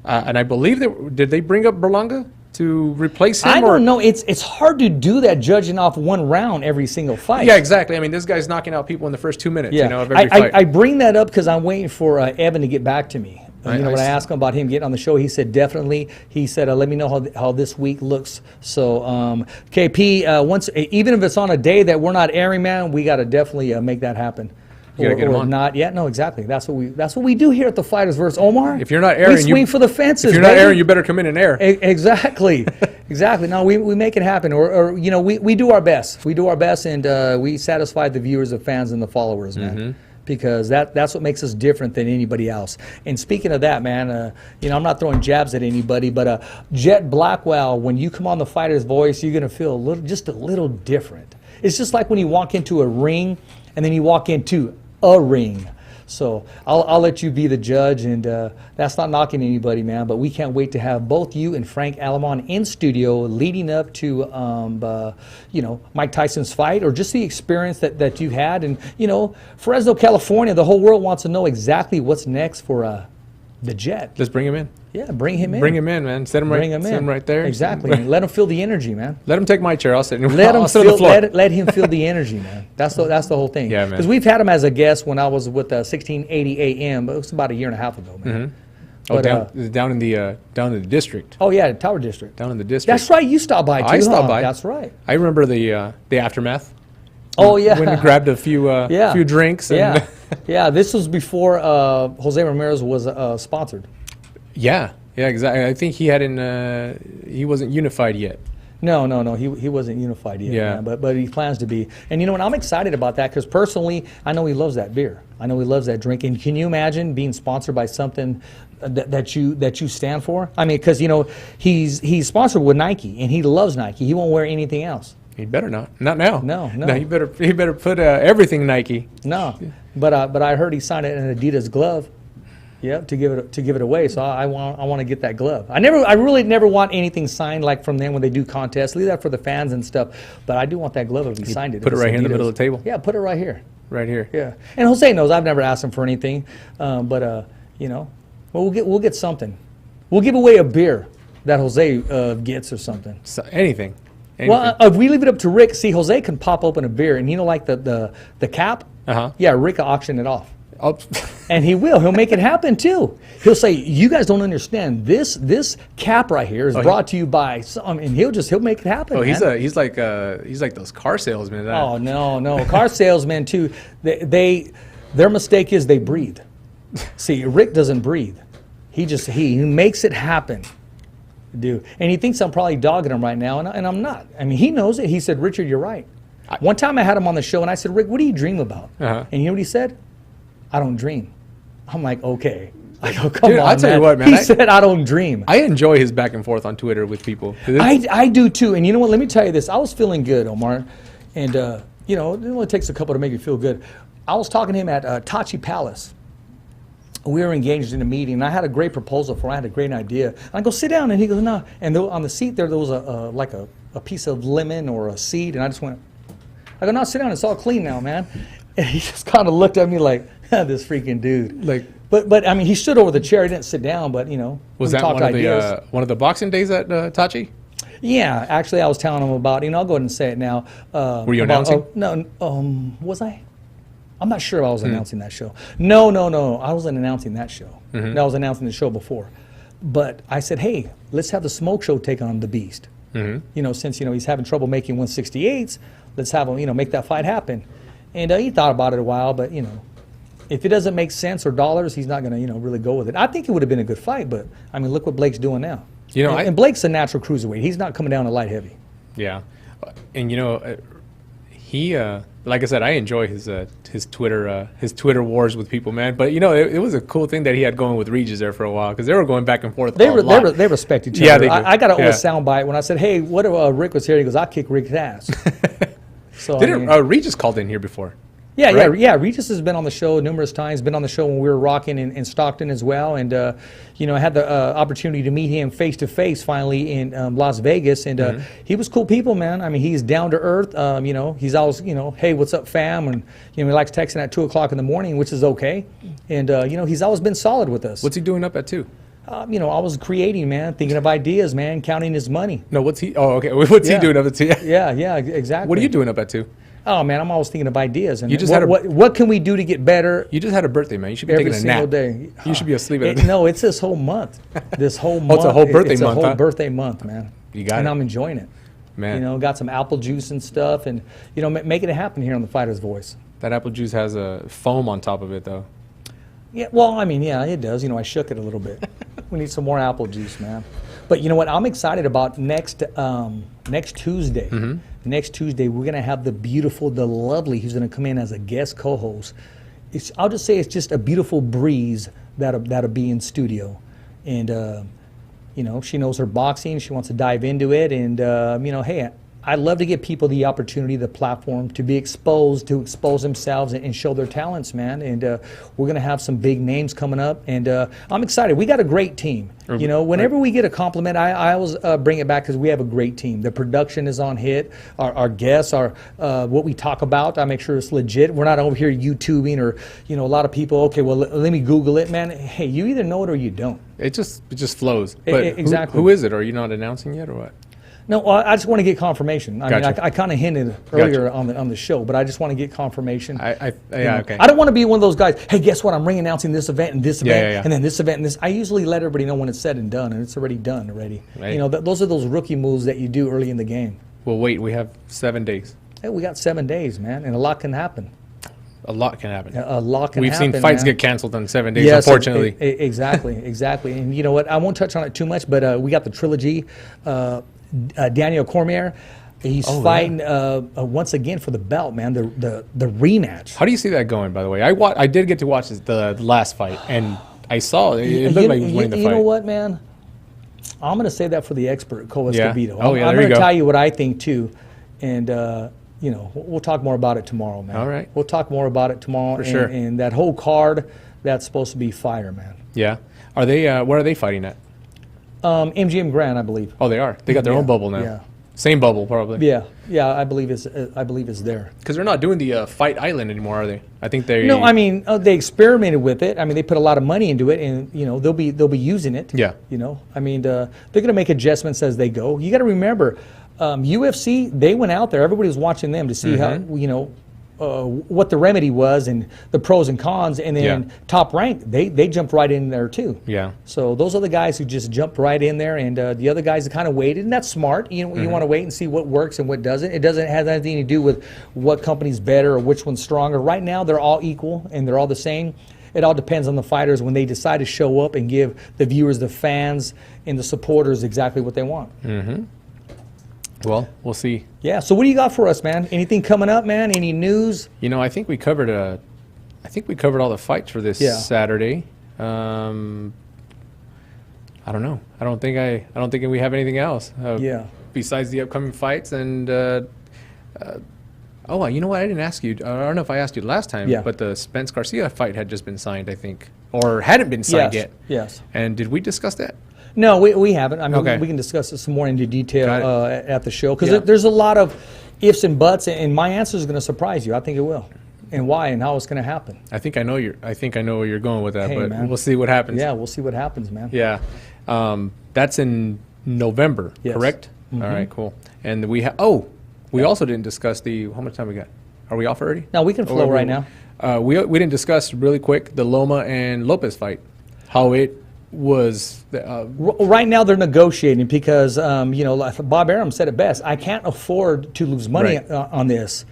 [SPEAKER 3] And I believe did they bring up Berlanga? to replace him?
[SPEAKER 2] I don't know. It's hard to do that judging off one round every single fight.
[SPEAKER 3] Yeah, exactly. I mean, this guy's knocking out people in the first 2 minutes.
[SPEAKER 2] Yeah.
[SPEAKER 3] You know, of every fight.
[SPEAKER 2] I bring that up because I'm waiting for Evan to get back to me.
[SPEAKER 3] I
[SPEAKER 2] When I
[SPEAKER 3] see.
[SPEAKER 2] asked him about him getting on the show, he said definitely. He said, let me know how this week looks. So, KP, once even if it's on a day that we're not airing, man, we got to definitely make that happen.
[SPEAKER 3] You gotta get him on.
[SPEAKER 2] Not yet. No, exactly. That's what we do here at the Fighters versus Omar.
[SPEAKER 3] If you're not airing,
[SPEAKER 2] we swing for the fences.
[SPEAKER 3] If you're not
[SPEAKER 2] baby.
[SPEAKER 3] airing, you better come in and air.
[SPEAKER 2] Exactly. Exactly. No, we make it happen, or you know, we do our best. We do our best, and we satisfy the viewers, the fans, and the followers, man. Because that's what makes us different than anybody else. And speaking of that, man, you know, I'm not throwing jabs at anybody, but Jet Blackwell, when you come on the Fighter's Voice, you're gonna feel just a little different. It's just like when you walk into a ring, and then you walk into a ring. So I'll let you be the judge, and that's not knocking anybody, man. But we can't wait to have both you and Frank Alamon in studio leading up to, you know, Mike Tyson's fight, or just the experience that you had. And you know, Fresno, California, the whole world wants to know exactly what's next for the Jet.
[SPEAKER 3] Let's bring him in.
[SPEAKER 2] Yeah, bring him in.
[SPEAKER 3] Bring him in, man. Set him right there.
[SPEAKER 2] Exactly. And let him feel the energy, man.
[SPEAKER 3] Let him take my chair. I'll sit.
[SPEAKER 2] I'll
[SPEAKER 3] sit on the floor.
[SPEAKER 2] let him feel the energy, man. That's the whole thing.
[SPEAKER 3] Yeah, man.
[SPEAKER 2] Because we've had him as a guest when I was with 1680 AM, but it was about a year and a half ago, man.
[SPEAKER 3] Oh,
[SPEAKER 2] But,
[SPEAKER 3] down in the district.
[SPEAKER 2] Oh yeah, Tower District.
[SPEAKER 3] Down in the district.
[SPEAKER 2] That's right. You stopped by too.
[SPEAKER 3] I stopped by.
[SPEAKER 2] That's right.
[SPEAKER 3] I remember the aftermath.
[SPEAKER 2] Oh yeah.
[SPEAKER 3] When we grabbed a few drinks. And
[SPEAKER 2] Yeah. Yeah. This was before Jose Ramirez was sponsored.
[SPEAKER 3] Yeah, exactly. I think he wasn't unified yet.
[SPEAKER 2] No, he wasn't unified yet.
[SPEAKER 3] Yeah.
[SPEAKER 2] Man, but he plans to be. And you know what? I'm excited about that because personally, I know he loves that beer. I know he loves that drink. And can you imagine being sponsored by something that you stand for? I mean, because you know he's sponsored with Nike and he loves Nike. He won't wear anything else.
[SPEAKER 3] He better not. Not now.
[SPEAKER 2] No.
[SPEAKER 3] He better put everything Nike.
[SPEAKER 2] No, but I heard he signed an Adidas glove. Yeah, to give it away. So I want to get that glove. I really never want anything signed like from them when they do contests. Leave that for the fans and stuff. But I do want that glove if he signed it.
[SPEAKER 3] Put it right here in the middle of the table.
[SPEAKER 2] Yeah, put it right here.
[SPEAKER 3] Right here.
[SPEAKER 2] Yeah, and Jose knows I've never asked him for anything, but you know, well, we'll get something. We'll give away a beer that Jose gets or something.
[SPEAKER 3] So, anything.
[SPEAKER 2] Well, if we leave it up to Rick, see, Jose can pop open a beer, and you know, like the cap. Yeah, Rick will auction it off. And he will. He'll make it happen too. He'll say, "You guys don't understand. This cap right here is brought to you by some," and he'll make it happen.
[SPEAKER 3] Oh,
[SPEAKER 2] man.
[SPEAKER 3] he's like those car salesmen.
[SPEAKER 2] Oh no, car salesmen too. Their mistake is they breathe. See, Rick doesn't breathe. He makes it happen. Dude, and he thinks I'm probably dogging him right now, and I'm not. I mean, he knows it. He said, "Richard, you're right." One time I had him on the show, and I said, "Rick, what do you dream about?" And you know what he said? "I don't dream." I'm like, okay. I go, come on,
[SPEAKER 3] I'll tell
[SPEAKER 2] man.
[SPEAKER 3] you what, man.
[SPEAKER 2] He said, "I don't dream."
[SPEAKER 3] I enjoy his back and forth on Twitter with people.
[SPEAKER 2] I do too. And you know what? Let me tell you this. I was feeling good, Omar. And, you know, it only takes a couple to make you feel good. I was talking to him at Tachi Palace. We were engaged in a meeting, and I had a great proposal for him. I had a great idea. And I go, "Sit down." And he goes, "No." And on the seat there was like a piece of lemon or a seed. And I just went, I go, "No, sit down. It's all clean now, man." And he just kind of looked at me like, this freaking dude.
[SPEAKER 3] Like,
[SPEAKER 2] but I mean, he stood over the chair. He didn't sit down, but you know,
[SPEAKER 3] was
[SPEAKER 2] we
[SPEAKER 3] that
[SPEAKER 2] talked
[SPEAKER 3] one of the boxing days at Tachi?
[SPEAKER 2] Yeah, actually, I was telling him about. You know, I'll go ahead and say it now.
[SPEAKER 3] Were you announcing?
[SPEAKER 2] No, was I? I'm not sure if I was announcing that show. No. I wasn't announcing that show. No, I was announcing the show before. But I said, hey, let's have the Smoke Show take on the Beast. You know, since you know he's having trouble making 168s, let's have him make that fight happen. And he thought about it a while, but you know, if it doesn't make sense or dollars, he's not going to really go with it. I think it would have been a good fight, but I mean, look what Blake's doing now. You know, and Blake's a natural cruiserweight. He's not coming down to light heavy.
[SPEAKER 3] Yeah, and you know, he like I said, I enjoy his Twitter wars with people, man. But you know, it was a cool thing that he had going with Regis there for a while because they were going back and forth.
[SPEAKER 2] They respect each other.
[SPEAKER 3] Yeah, they do.
[SPEAKER 2] I got an old soundbite when I said, "Hey, what if Rick was here?" He goes, "I kick Rick's ass." So
[SPEAKER 3] Regis called in here before?
[SPEAKER 2] Yeah,
[SPEAKER 3] right?
[SPEAKER 2] yeah. Regis has been on the show numerous times. Been on the show when we were rocking in Stockton as well, and you know, I had the opportunity to meet him face to face finally in Las Vegas, and he was cool people, man. I mean, he's down to earth. You know, he's always hey, what's up, fam? And you know, he likes texting at 2:00 in the morning, which is okay. And you know, he's always been solid with us.
[SPEAKER 3] What's he doing up at 2?
[SPEAKER 2] You know, I was creating, man, thinking of ideas, man, counting his money.
[SPEAKER 3] No, what's he? Oh, okay. What's he doing up at 2?
[SPEAKER 2] Yeah, exactly.
[SPEAKER 3] What are you doing up at 2?
[SPEAKER 2] Oh man, I'm always thinking of ideas. And
[SPEAKER 3] You just
[SPEAKER 2] what,
[SPEAKER 3] had a-
[SPEAKER 2] what can we do to get better
[SPEAKER 3] You just had a birthday, man. You should be
[SPEAKER 2] every
[SPEAKER 3] taking a
[SPEAKER 2] single
[SPEAKER 3] nap.
[SPEAKER 2] day?
[SPEAKER 3] You should be asleep at
[SPEAKER 2] No, it's this whole month. This whole month.
[SPEAKER 3] it's a whole birthday
[SPEAKER 2] it's
[SPEAKER 3] month,
[SPEAKER 2] a whole
[SPEAKER 3] huh?
[SPEAKER 2] birthday month, man.
[SPEAKER 3] You got
[SPEAKER 2] and
[SPEAKER 3] it.
[SPEAKER 2] I'm enjoying it.
[SPEAKER 3] Man.
[SPEAKER 2] You know, got some apple juice and stuff, and you know, making it happen here on the Fighter's Voice.
[SPEAKER 3] That apple juice has a foam on top of it, though.
[SPEAKER 2] Yeah, well, I mean, yeah, it does. You know, I shook it a little bit. We need some more apple juice, man. But you know what? I'm excited about next Tuesday.
[SPEAKER 3] Mm-hmm.
[SPEAKER 2] Next Tuesday, we're gonna have the beautiful, the lovely, who's gonna come in as a guest co-host. I'll just say it's just a beautiful breeze that'll be in studio, and you know, she knows her boxing. She wants to dive into it, and you know, hey, I love to give people the opportunity, the platform to be exposed, to expose themselves and show their talents, man. And we're going to have some big names coming up, and I'm excited. We got a great team. You know, whenever we get a compliment, I always bring it back because we have a great team. The production is on hit. Our guests, what we talk about, I make sure it's legit. We're not over here YouTubing or, you know, a lot of people, okay, well, let me Google it, man. Hey, you either know it or you don't.
[SPEAKER 3] It just flows. But
[SPEAKER 2] exactly.
[SPEAKER 3] Who is it? Are you not announcing yet, or what?
[SPEAKER 2] No, I just want to get confirmation. I mean,
[SPEAKER 3] Gotcha.
[SPEAKER 2] I kind of hinted earlier on the show, but I just want to get confirmation.
[SPEAKER 3] Yeah, okay.
[SPEAKER 2] I don't want to be one of those guys. Hey, guess what? I'm ring-announcing this event and this event,
[SPEAKER 3] yeah.
[SPEAKER 2] and then this event and this. I usually let everybody know when it's said and done, and it's already done already.
[SPEAKER 3] Right.
[SPEAKER 2] You know, those are those rookie moves that you do early in the game.
[SPEAKER 3] Well, wait. We have 7 days.
[SPEAKER 2] Hey, we got 7 days, man, and a lot can happen.
[SPEAKER 3] A lot can happen.
[SPEAKER 2] A lot can
[SPEAKER 3] We've
[SPEAKER 2] happen.
[SPEAKER 3] seen fights
[SPEAKER 2] man.
[SPEAKER 3] get canceled in 7 days,
[SPEAKER 2] Yes,
[SPEAKER 3] unfortunately.
[SPEAKER 2] exactly. And you know what? I won't touch on it too much, but we got the trilogy. Daniel Cormier, he's fighting once again for the belt, man. The rematch.
[SPEAKER 3] How do you see that going, by the way? I did get to watch the last fight, and I saw it looked like he was winning the fight.
[SPEAKER 2] You know what, man? I'm going to say that for the expert, Cole Escobedo.
[SPEAKER 3] Oh, yeah,
[SPEAKER 2] I'm
[SPEAKER 3] there you
[SPEAKER 2] going to
[SPEAKER 3] go.
[SPEAKER 2] tell you what I think, too. And, you know, we'll talk more about it tomorrow, man.
[SPEAKER 3] All right.
[SPEAKER 2] We'll talk more about it tomorrow.
[SPEAKER 3] For sure.
[SPEAKER 2] And that whole card, that's supposed to be fire, man.
[SPEAKER 3] Yeah. Are they? Where are they fighting at?
[SPEAKER 2] MGM Grand, I believe.
[SPEAKER 3] Oh, they are. They got their own bubble now.
[SPEAKER 2] Yeah.
[SPEAKER 3] Same bubble, probably.
[SPEAKER 2] Yeah, I believe it's there.
[SPEAKER 3] Because they're not doing the Fight Island anymore, are they? I think they.
[SPEAKER 2] No, I mean they experimented with it. I mean they put a lot of money into it, and you know they'll be using it.
[SPEAKER 3] Yeah.
[SPEAKER 2] You know, I mean they're going to make adjustments as they go. You got to remember, UFC, they went out there. Everybody was watching them to see how you know. What the remedy was and the pros and cons, and then Top Rank, they jumped right in there too.
[SPEAKER 3] Yeah.
[SPEAKER 2] So those are the guys who just jumped right in there, and the other guys kind of waited, and that's smart. You know, you want to wait and see what works and what doesn't. It doesn't have anything to do with what company's better or which one's stronger. Right now, they're all equal and they're all the same. It all depends on the fighters when they decide to show up and give the viewers, the fans, and the supporters exactly what they want.
[SPEAKER 3] Well, we'll see.
[SPEAKER 2] Yeah. So what do you got for us, man? Anything coming up, man? Any news?
[SPEAKER 3] You know, I think we covered all the fights for this Saturday. I don't know. I don't think we have anything else. Besides the upcoming fights and. You know what? I didn't ask you. I don't know if I asked you last time.
[SPEAKER 2] Yeah.
[SPEAKER 3] But the Spence Garcia fight had just been signed, I think, or hadn't been signed yet.
[SPEAKER 2] Yes.
[SPEAKER 3] And did we discuss that?
[SPEAKER 2] No, we haven't. I mean,
[SPEAKER 3] Okay.
[SPEAKER 2] we can discuss it some more into detail at the show because
[SPEAKER 3] Yeah.
[SPEAKER 2] there's a lot of ifs and buts, and my answer is going to surprise you. I think it will, and why, and how it's going to happen.
[SPEAKER 3] I think I know where you're going with that,
[SPEAKER 2] Hey,
[SPEAKER 3] but
[SPEAKER 2] man.
[SPEAKER 3] we'll see what happens.
[SPEAKER 2] Yeah, we'll see what happens, man.
[SPEAKER 3] Yeah. That's in November,
[SPEAKER 2] Yes.
[SPEAKER 3] correct? All right, cool. And we also didn't discuss how much time we got? Are we off already?
[SPEAKER 2] No, we can flow right now.
[SPEAKER 3] We didn't discuss really quick the Loma and Lopez fight, how it was.
[SPEAKER 2] Right now, they're negotiating because you know, like Bob Arum said it best. I can't afford to lose money
[SPEAKER 3] Right.
[SPEAKER 2] on this,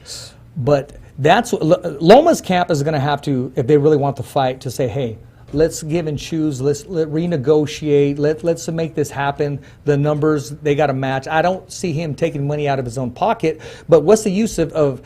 [SPEAKER 2] but that's Loma's camp is going to have to, if they really want the fight, to say, hey, let's give and choose. Let's renegotiate. Let's make this happen. The numbers, they got to match. I don't see him taking money out of his own pocket. But what's the use of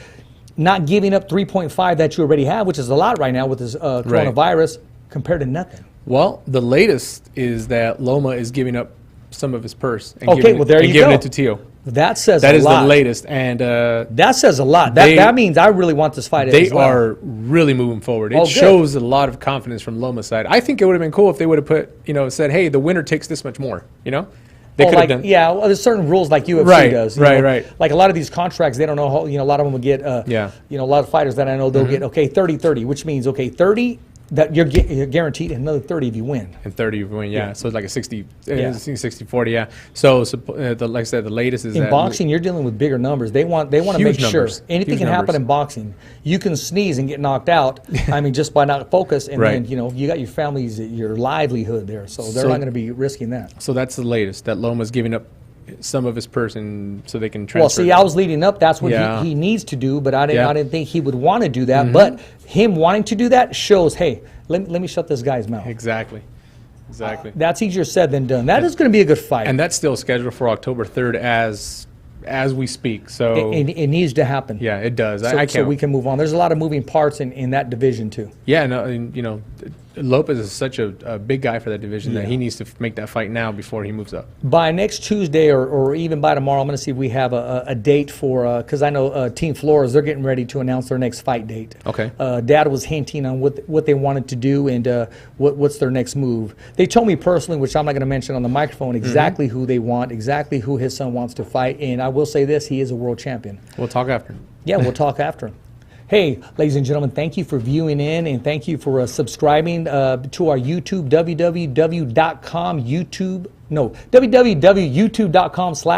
[SPEAKER 2] not giving up 3.5 that you already have, which is a lot right now with this coronavirus, compared to nothing?
[SPEAKER 3] Well, the latest is that Loma is giving up some of his purse and
[SPEAKER 2] Okay,
[SPEAKER 3] giving,
[SPEAKER 2] well, there
[SPEAKER 3] and
[SPEAKER 2] you
[SPEAKER 3] giving
[SPEAKER 2] go.
[SPEAKER 3] it to Tio.
[SPEAKER 2] That says
[SPEAKER 3] That
[SPEAKER 2] a
[SPEAKER 3] is
[SPEAKER 2] lot.
[SPEAKER 3] the latest, and
[SPEAKER 2] That says a lot.
[SPEAKER 3] they-
[SPEAKER 2] That means I really want this fight.
[SPEAKER 3] they
[SPEAKER 2] as well.
[SPEAKER 3] are really moving forward. It
[SPEAKER 2] Oh, good.
[SPEAKER 3] shows a lot of confidence from Loma's side. I think it would have been cool if they would have said, hey, the winner takes this much more, They could have done.
[SPEAKER 2] Yeah, well, there's certain rules like UFC
[SPEAKER 3] Right,
[SPEAKER 2] does.
[SPEAKER 3] right.
[SPEAKER 2] Like a lot of these contracts, they don't know how, a lot of them will get, a lot of fighters that I know, they'll get, 30-30, which means, 30 That you're guaranteed another 30 if you win.
[SPEAKER 3] And 30 if you win, yeah. So it's like a 60,
[SPEAKER 2] Yeah.
[SPEAKER 3] 60-40, yeah. So like I said, the latest is
[SPEAKER 2] In
[SPEAKER 3] that
[SPEAKER 2] boxing, you're dealing with bigger numbers. They want to
[SPEAKER 3] Huge
[SPEAKER 2] make sure
[SPEAKER 3] numbers.
[SPEAKER 2] anything
[SPEAKER 3] Huge
[SPEAKER 2] can happen
[SPEAKER 3] numbers.
[SPEAKER 2] in boxing. You can sneeze and get knocked out. I mean, just by not focus, and
[SPEAKER 3] Right.
[SPEAKER 2] then you got your family's your livelihood there, so they're
[SPEAKER 3] So-
[SPEAKER 2] not going to be risking that.
[SPEAKER 3] So that's the latest, that Loma's giving up some of his person so they can transfer.
[SPEAKER 2] Well, see, I was leading up. That's what
[SPEAKER 3] Yeah.
[SPEAKER 2] he needs to do, but I didn't.
[SPEAKER 3] Yeah.
[SPEAKER 2] I didn't think he would want to do that. But him wanting to do that shows, hey, let me shut this guy's mouth.
[SPEAKER 3] Exactly.
[SPEAKER 2] That's easier said than done. That is going to be a good fight.
[SPEAKER 3] And that's still scheduled for October 3rd as we speak. So
[SPEAKER 2] it needs to happen.
[SPEAKER 3] yeah, it does.
[SPEAKER 2] So,
[SPEAKER 3] I can't.
[SPEAKER 2] so we can move on. There's a lot of moving parts in that division too.
[SPEAKER 3] Yeah, no, and, Lopez is such a big guy for that division that
[SPEAKER 2] Yeah.
[SPEAKER 3] he needs to make that fight now before he moves up.
[SPEAKER 2] By next Tuesday or even by tomorrow, I'm going to see if we have a date for, because I know Team Flores, they're getting ready to announce their next fight date.
[SPEAKER 3] Okay.
[SPEAKER 2] Dad was hinting on what they wanted to do and what's their next move. They told me personally, which I'm not going to mention on the microphone, exactly who they want, exactly who his son wants to fight. And I will say this, he is a world champion.
[SPEAKER 3] We'll talk after.
[SPEAKER 2] Yeah, we'll talk after him. Hey, ladies and gentlemen, thank you for viewing in and thank you for subscribing to our YouTube,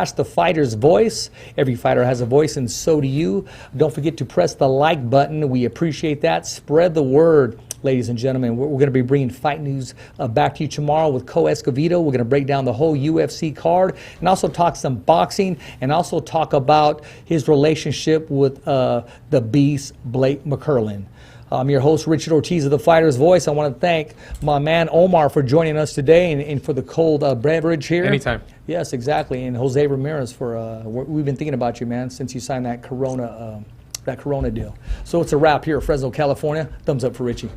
[SPEAKER 2] www.youtube.com/thefightersvoice. Every fighter has a voice and so do you. Don't forget to press the like button. We appreciate that. Spread the word. Ladies and gentlemen, we're going to be bringing fight news back to you tomorrow with Co Escovedo. We're going to break down the whole UFC card and also talk some boxing and also talk about his relationship with the beast, Blake McCurlin. I'm your host, Richard Ortiz of The Fighter's Voice. I want to thank my man Omar for joining us today and for the cold beverage here.
[SPEAKER 3] Anytime.
[SPEAKER 2] Yes, exactly. And Jose Ramirez for we've been thinking about you, man, since you signed that Corona deal. So it's a wrap here at Fresno, California. Thumbs up for Richie.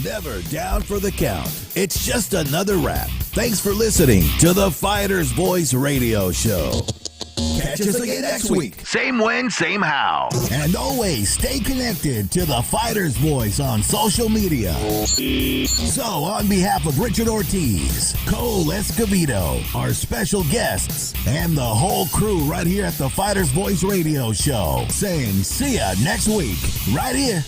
[SPEAKER 1] Never down for the count. It's just another wrap. Thanks for listening to the Fighter's Voice Radio Show. Catch us again next week.
[SPEAKER 5] Same when, same how.
[SPEAKER 1] And always stay connected to the Fighter's Voice on social media. So, on behalf of Richard Ortiz, Cole Escovedo, our special guests, and the whole crew right here at the Fighter's Voice Radio Show, saying see ya next week, right here